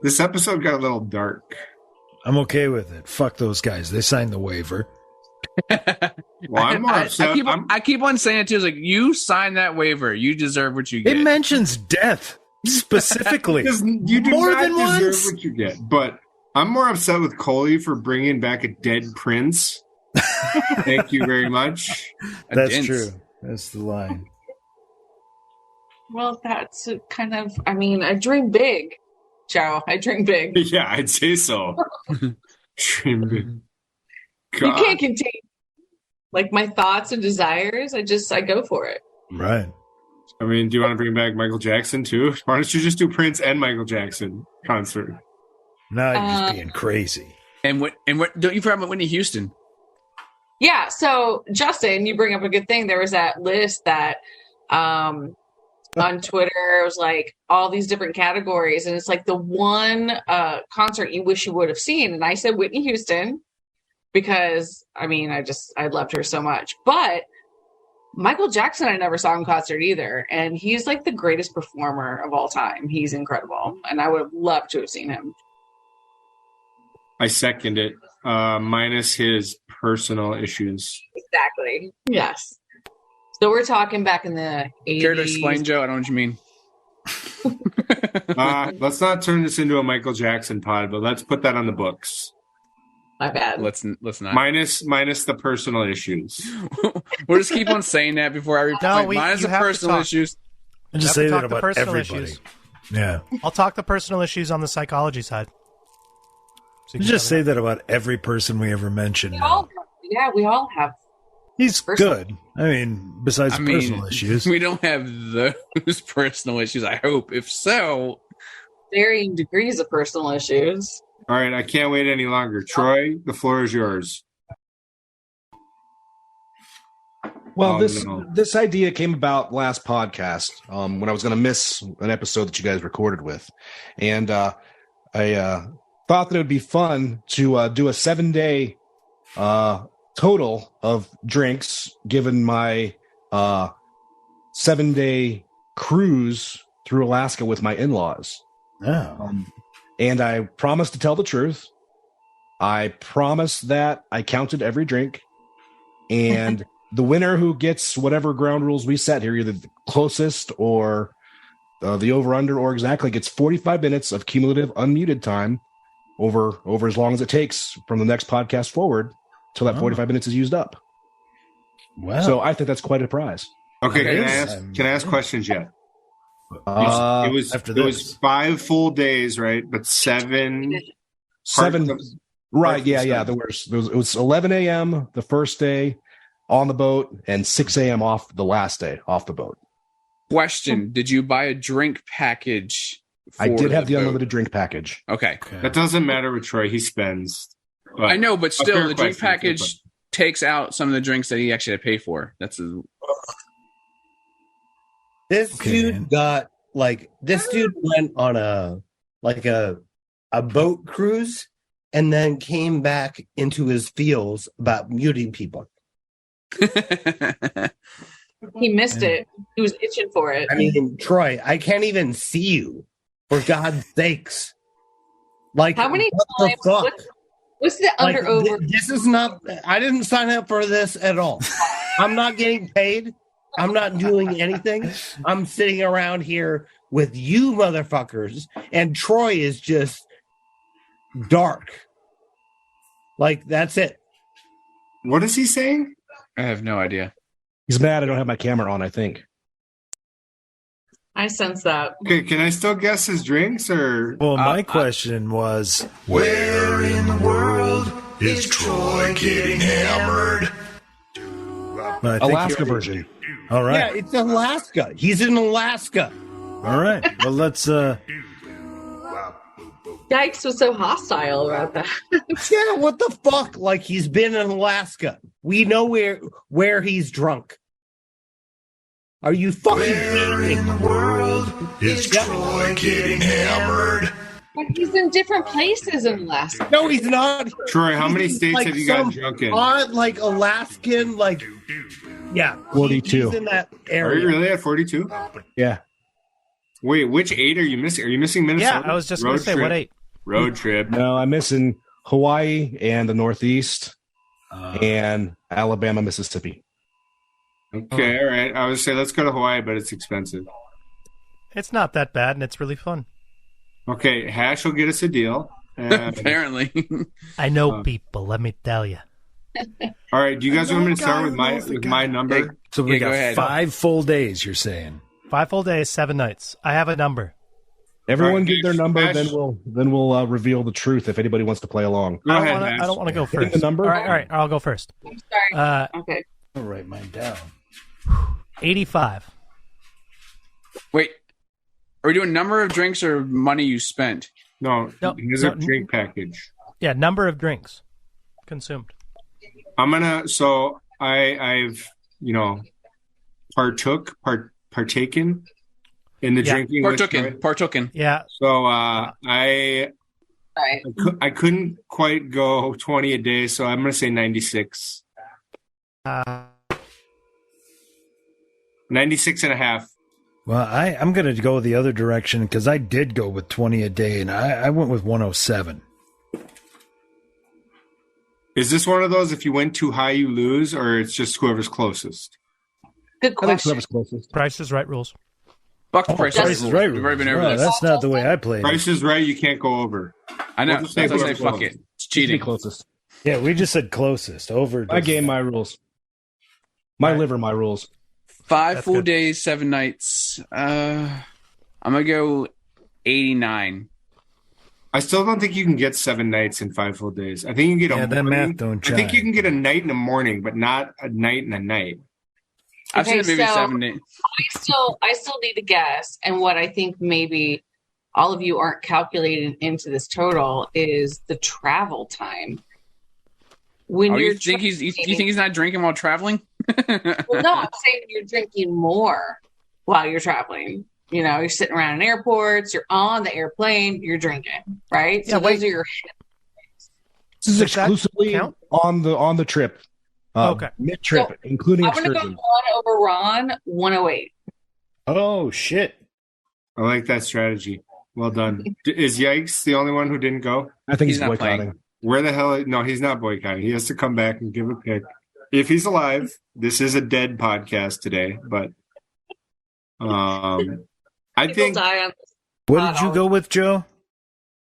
This episode got a little dark. I'm okay with it. Fuck those guys. They signed the waiver. Well, I'm more upset. I keep on saying it too. It's like, you signed that waiver. You deserve what you get. It mentions death specifically. You do more not than deserve once. what you get. But I'm more upset with Coley for bringing back a dead prince. Thank you very much. That's true. That's the line. Well, that's a kind of, I mean, I dream big, Joe. I dream big. Yeah, I'd say so. Dream big. You can't contain like my thoughts and desires. I go for it. Right. I mean, do you want to bring back Michael Jackson too? Why don't you just do Prince and Michael Jackson concert? Now you're just being crazy. And what? Don't you forget about Whitney Houston? Yeah. So Justin, you bring up a good thing. There was that list that on Twitter, it was like all these different categories, and it's like the one concert you wish you would have seen. And I said Whitney Houston because I mean, I loved her so much. But Michael Jackson, I never saw in concert either, and he's like the greatest performer of all time. He's incredible, and I would have loved to have seen him. I second it, minus his personal issues. Exactly. Yes. So we're talking back in the 80s. Care to explain, Joe? I don't know what you mean. Let's not turn this into a Michael Jackson pod, but let's put that on the books. My bad. Let's not. Minus the personal issues. We'll just keep on saying that before I reply. No, Minus you the have to personal talk. issues. And just You say have that to talk the about personal everybody. issues. Yeah. I'll talk the personal issues on the psychology side. So You just say that about every person we ever mentioned. We all have. He's personal. good. I mean, besides personal issues. We don't have those personal issues, I hope. If so, Varying degrees of personal issues. All right, I can't wait any longer. Troy, the floor is yours. Well, Oh, this no. this idea came about last podcast when I was going to miss an episode that you guys recorded with, and I thought that it would be fun to do a 7-day total of drinks, given my 7-day cruise through Alaska with my in-laws. Oh. And I promised to tell the truth. I promised that I counted every drink, and the winner who gets whatever ground rules we set here, either the closest or the over-under or exactly, gets 45 minutes of cumulative unmuted time over as long as it takes from the next podcast forward till that 45 minutes is used up. Wow. So I think that's quite a prize. Okay, can I ask questions yet? It was 5 full days, right? But 7. Right? Yeah. It was 11 a.m. the first day on the boat and 6 a.m. off the last day off the boat. question: did you buy a drink package? I did have the boat? unlimited drink package. Okay. That doesn't matter with Troy. He spends. I know, but still, fair the drink question, fair package takes out some of the drinks that he actually had to pay for. That's This dude went on a boat cruise and then came back into his feels about muting people. He missed it. He was itching for it. I mean, Troy, I can't even see you. For God's sakes. Like, How many what times? the fuck? What's the Like, under over? This is not. I didn't sign up for this at all. I'm not getting paid. I'm not doing anything. I'm sitting around here with you motherfuckers, and Troy is just dark. Like, that's it. What is he saying? I have no idea. He's mad I don't have my camera on, I think. I sense that. Okay, can I still guess his drinks or? Well, my question was, where in the world is Troy getting hammered? I think Alaska version. All right. Yeah, it's Alaska. He's in Alaska. All right. Well, let's. Dykes was so hostile about that. Yeah, what the fuck? Like, he's been in Alaska. We know where he's drunk. Are you fucking kidding me? world is Troy getting hammered? But he's in different places in Alaska. No, he's not. Troy, how many He's states like have you gotten some drunk in? Odd, like Alaskan, like, yeah, 42. He's in that Are you area. really at 42? Yeah. Wait, which 8 are you missing? Are you missing Minnesota? Yeah, I was just going to say, what 8? Road trip. No, I'm missing Hawaii and the Northeast and Alabama, Mississippi. Okay, all right. I would say let's go to Hawaii, but it's expensive. It's not that bad, and it's really fun. Okay, Hash will get us a deal. Apparently. I know people, let me tell you. All right, do you guys want me to start with my number? So we go got ahead. 5 full days, you're saying. 5 full days, 7 nights. I have a number. Everyone All right, give their number, Hash. then we'll reveal the truth if anybody wants to play along. Go ahead, I Hash. don't want to go Hitting first. the number? All right, I'll go first. I'm sorry. Okay. I'll write mine down. 85. Wait, are we doing number of drinks or money you spent? No, No, here's a drink package. Yeah, number of drinks consumed. I've partaken in the Yeah. drinking. with Troy. Partooken. Yeah. So I Right. couldn't quite go 20 a day, so I'm gonna say 96. 96 and a half. Well, I'm going to go the other direction because I did go with 20 a day, and I went with 107. Is this one of those if you went too high you lose, or it's just whoever's closest? Good I think question. whoever's closest. Price is right rules. Fuck the price. Price is right. We've already been over Well, this. that's not the way I played it. Price is right, you can't go over. I know. We'll just say That's why I say whoever's fuck it. closest. It's Be cheating. closest. Yeah, we just said closest. Over. I game my rules. My liver, my rules. 5 That's full good. days, 7 nights. I'm gonna go 89. I still don't think you can get 7 nights in 5 full days. I think you can get Yeah, a that morning. math don't I think jive. you can get a night and a morning, but not a night and a night. I've Okay, seen maybe so- 7 days. I still need to guess, and what I think maybe all of you aren't calculating into this total is the travel time. When Oh, you're you think he's drinking- not drinking while traveling? well, no, I'm saying you're drinking more while you're traveling. You know, you're sitting around in airports, you're on the airplane, you're drinking, right? Yeah, So wait. those are your This is Does that exclusively count? on the trip. Okay. Mid trip, So, including I'm going to go excursion. 1 over Ron, 108. Oh, shit. I like that strategy. Well done. Is Yikes the only one who didn't go? I think He's he's not boycotting. playing. Where the hell? No, he's not boycotting. He has to come back and give a pick. If he's alive, this is a dead podcast today, but I People think die on this. What did you go with, Joe?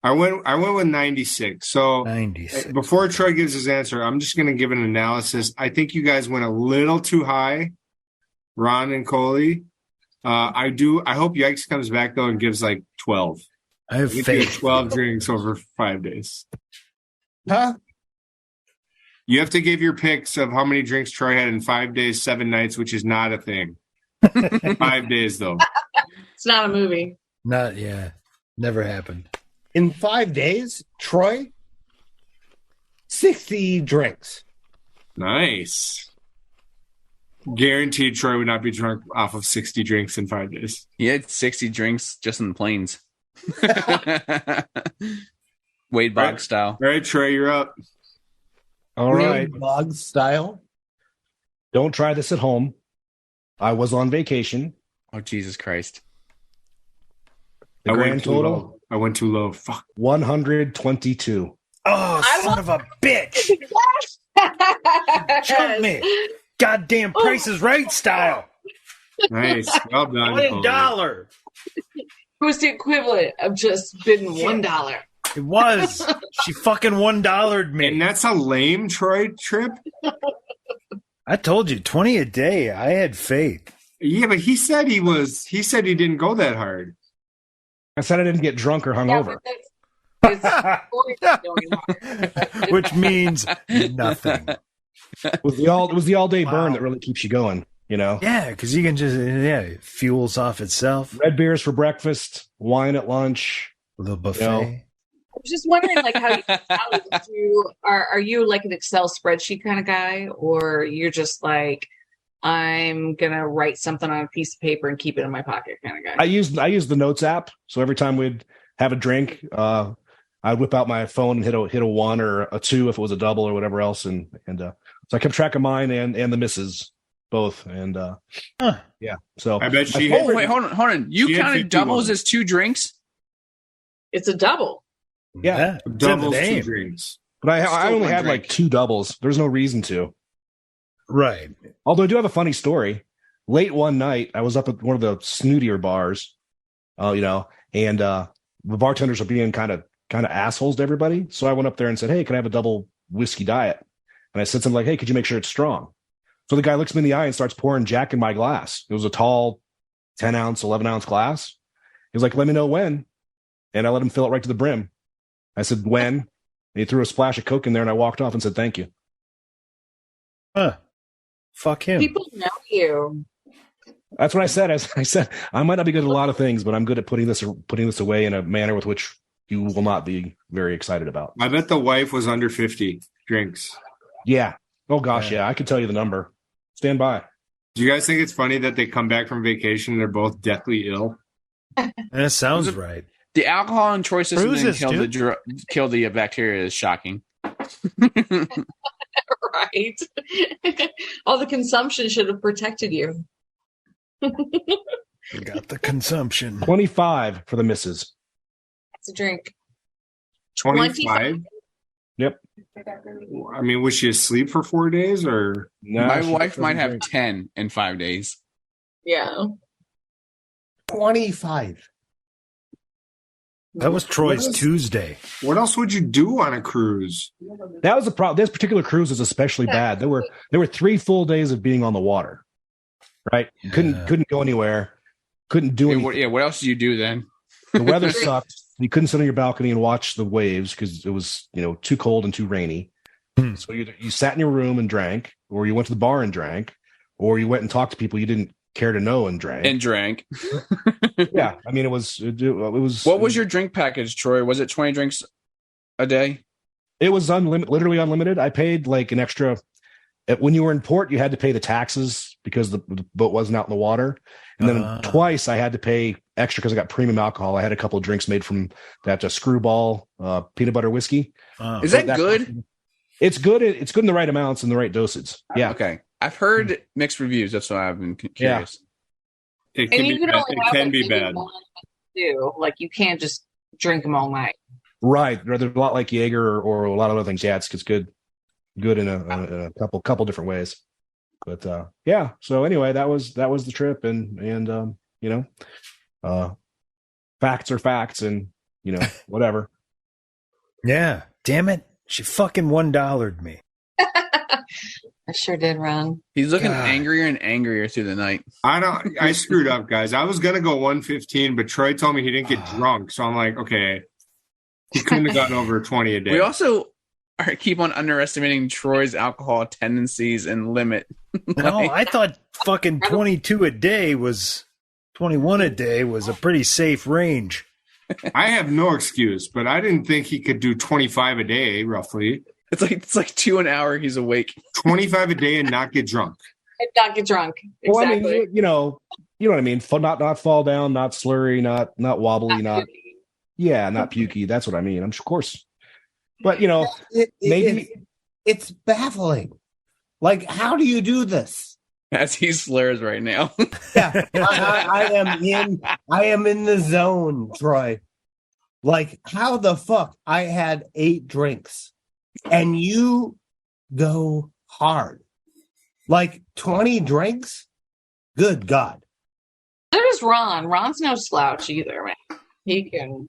I went with 96. So 96. before Troy gives his answer, I'm just going to give an analysis. I think you guys went a little too high, Ron and Coley. I hope Yikes comes back though and gives like 12. I have I think you had faith. 12 drinks over 5 days. Huh? You have to give your picks of how many drinks Troy had in 5 days, 7 nights, which is not a thing. 5 days though. It's not a movie. Not, yeah. Never happened. In 5 days, Troy, 60 drinks. Nice. Guaranteed Troy would not be drunk off of 60 drinks in 5 days. He had 60 drinks just in the planes. Wade Boggs style. All right, Troy, you're up. All right. Bog style. Don't try this at home. I was on vacation. Oh, Jesus Christ. The grand too total, low. I went too low. Fuck. 122. Oh, son of a bitch. Chump me. Goddamn Price is Right style. Nice. Well done. Coley. $1. It was the equivalent of just bidding $1. It was. She fucking $1'd me. And that's a lame Troy trip? I told you, 20 a day. I had faith. Yeah, but he said he didn't go that hard. I said I didn't get drunk or hungover. Which means nothing. It was the all day Wow. burn that really keeps you going, you know? Yeah, because you can just, it fuels off itself. Red beers for breakfast, wine at lunch. The buffet. You know. I was just wondering, like, are you like an Excel spreadsheet kind of guy, or you're just like, I'm gonna write something on a piece of paper and keep it in my pocket kind of guy? I use the Notes app, so every time we'd have a drink, I'd whip out my phone and hit a 1 or a 2 if it was a double or whatever else, and so I kept track of mine and the misses, both, and yeah. So I bet she. Oh wait, hold on. You She had counted 51. doubles as 2 drinks? It's a double. yeah, It's in the doubles, 2 name. drinks. but I Still only one had drink. like 2 doubles. There's no reason to. Right. Although I do have a funny story. Late one night, I was up at one of the snootier bars, and the bartenders were being kind of assholes to everybody. So I went up there and said, "Hey, can I have a double whiskey diet?" And I said something like, "Hey, could you make sure it's strong?" So the guy looks me in the eye and starts pouring Jack in my glass. It was a tall 10-ounce, 11-ounce glass. He was like, "Let me know when." And I let him fill it right to the brim. I said, "When?" And he threw a splash of Coke in there, and I walked off and said, "Thank you." Huh. Fuck him. People know you. That's what I said. I said, I might not be good at a lot of things, but I'm good at putting this away in a manner with which you will not be very excited about. I bet the wife was under 50 drinks. Yeah. Oh, gosh, yeah. I can tell you the number. Stand by. Do you guys think it's funny that they come back from vacation and they're both deathly ill? That sounds right. The alcohol in Troy system Bruises, didn't kill the bacteria is shocking. Right. All the consumption should have protected you. You got the consumption. 25 for the misses. It's a drink. 25? Yep. I mean, was she asleep for 4 days or? No, My she wife doesn't might have drink. 10 in 5 days. Yeah. 25. That was Troy's Tuesday. What else would you do on a cruise? That was the problem. This particular cruise was especially bad. There were 3 full days of being on the water. Right? Couldn't go anywhere. Couldn't do anything. What else do you do then? The weather sucked. You couldn't sit on your balcony and watch the waves because it was, too cold and too rainy. So you sat in your room and drank, or you went to the bar and drank, or you went and talked to people you didn't care to know and drank. Yeah, I mean, it was. What was your drink package, Troy? Was it 20 drinks a day? It was unlimited, literally unlimited. I paid like an extra. When you were in port, you had to pay the taxes because the boat wasn't out in the water. And then twice I had to pay extra because I got premium alcohol. I had a couple of drinks made from that Screwball peanut butter whiskey. Is that good? It's good. It's good in the right amounts and the right dosage. Yeah. Okay. I've heard mixed reviews. That's why I've been curious. It And can you be can bad. only It have can like be maybe bad. one too. Like you can't just drink them all night. Right. There's a lot like Jaeger or a lot of other things. Yeah, it's good in a couple different ways. But yeah. So anyway, that was the trip, and facts are facts, and whatever. Yeah. Damn it. She fucking $1'd me. I sure did, Ron. He's looking God. angrier and angrier through the night. I screwed up, guys. I was gonna go 115, but Troy told me he didn't get drunk, so I'm like, okay, he couldn't have gotten over 20 a day. We also keep on underestimating Troy's alcohol tendencies and limit. No, I thought fucking 21 a day was a pretty safe range. I have no excuse, but I didn't think he could do 25 a day, roughly. It's like 2 an hour. He's awake. 25 a day and not get drunk. And not get drunk. Exactly. Well, I mean, you know what I mean. Not fall down, not slurry, not wobbly, not pukey. That's what I mean. Of course, but maybe it's baffling. Like, how do you do this? As he slurs right now. Yeah, I am in the zone, Troy. Like, how the fuck? I had 8 drinks, and you go hard. Like 20 drinks? Good God. So does Ron. Ron's no slouch either, man. He can.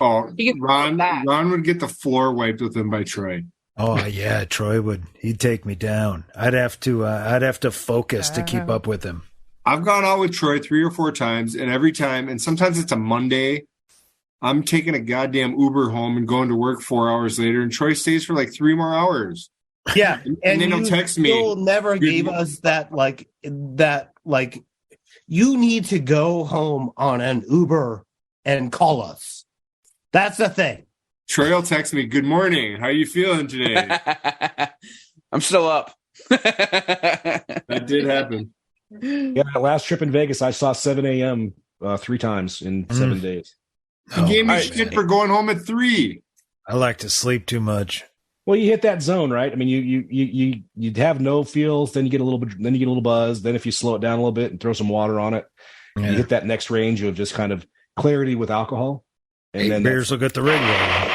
Oh, He can Ron would get the floor wiped with him by Troy. Oh yeah, Troy would. He'd take me down. I'd have to focus to keep up with him. I've gone out with Troy 3 or 4 times, and every time, and sometimes it's a Monday, I'm taking a goddamn Uber home and going to work 4 hours later, and Troy stays for like 3 more hours. Yeah, and then he'll text me. Still never gave us that you need to go home on an Uber and call us. That's the thing. Troy will text me, "Good morning. How you feeling today?" I'm still up. That did happen. Yeah, that last trip in Vegas, I saw 7 a.m. 3 times in 7 days. He gave me shit for going home at 3. I like to sleep too much. Well, you hit that zone, right? I mean, you'd have no feels, then you get a little bit, then you get a little buzz. Then if you slow it down a little bit and throw some water on it, you hit that next range of just kind of clarity with alcohol. And then beers will get the rig rolling.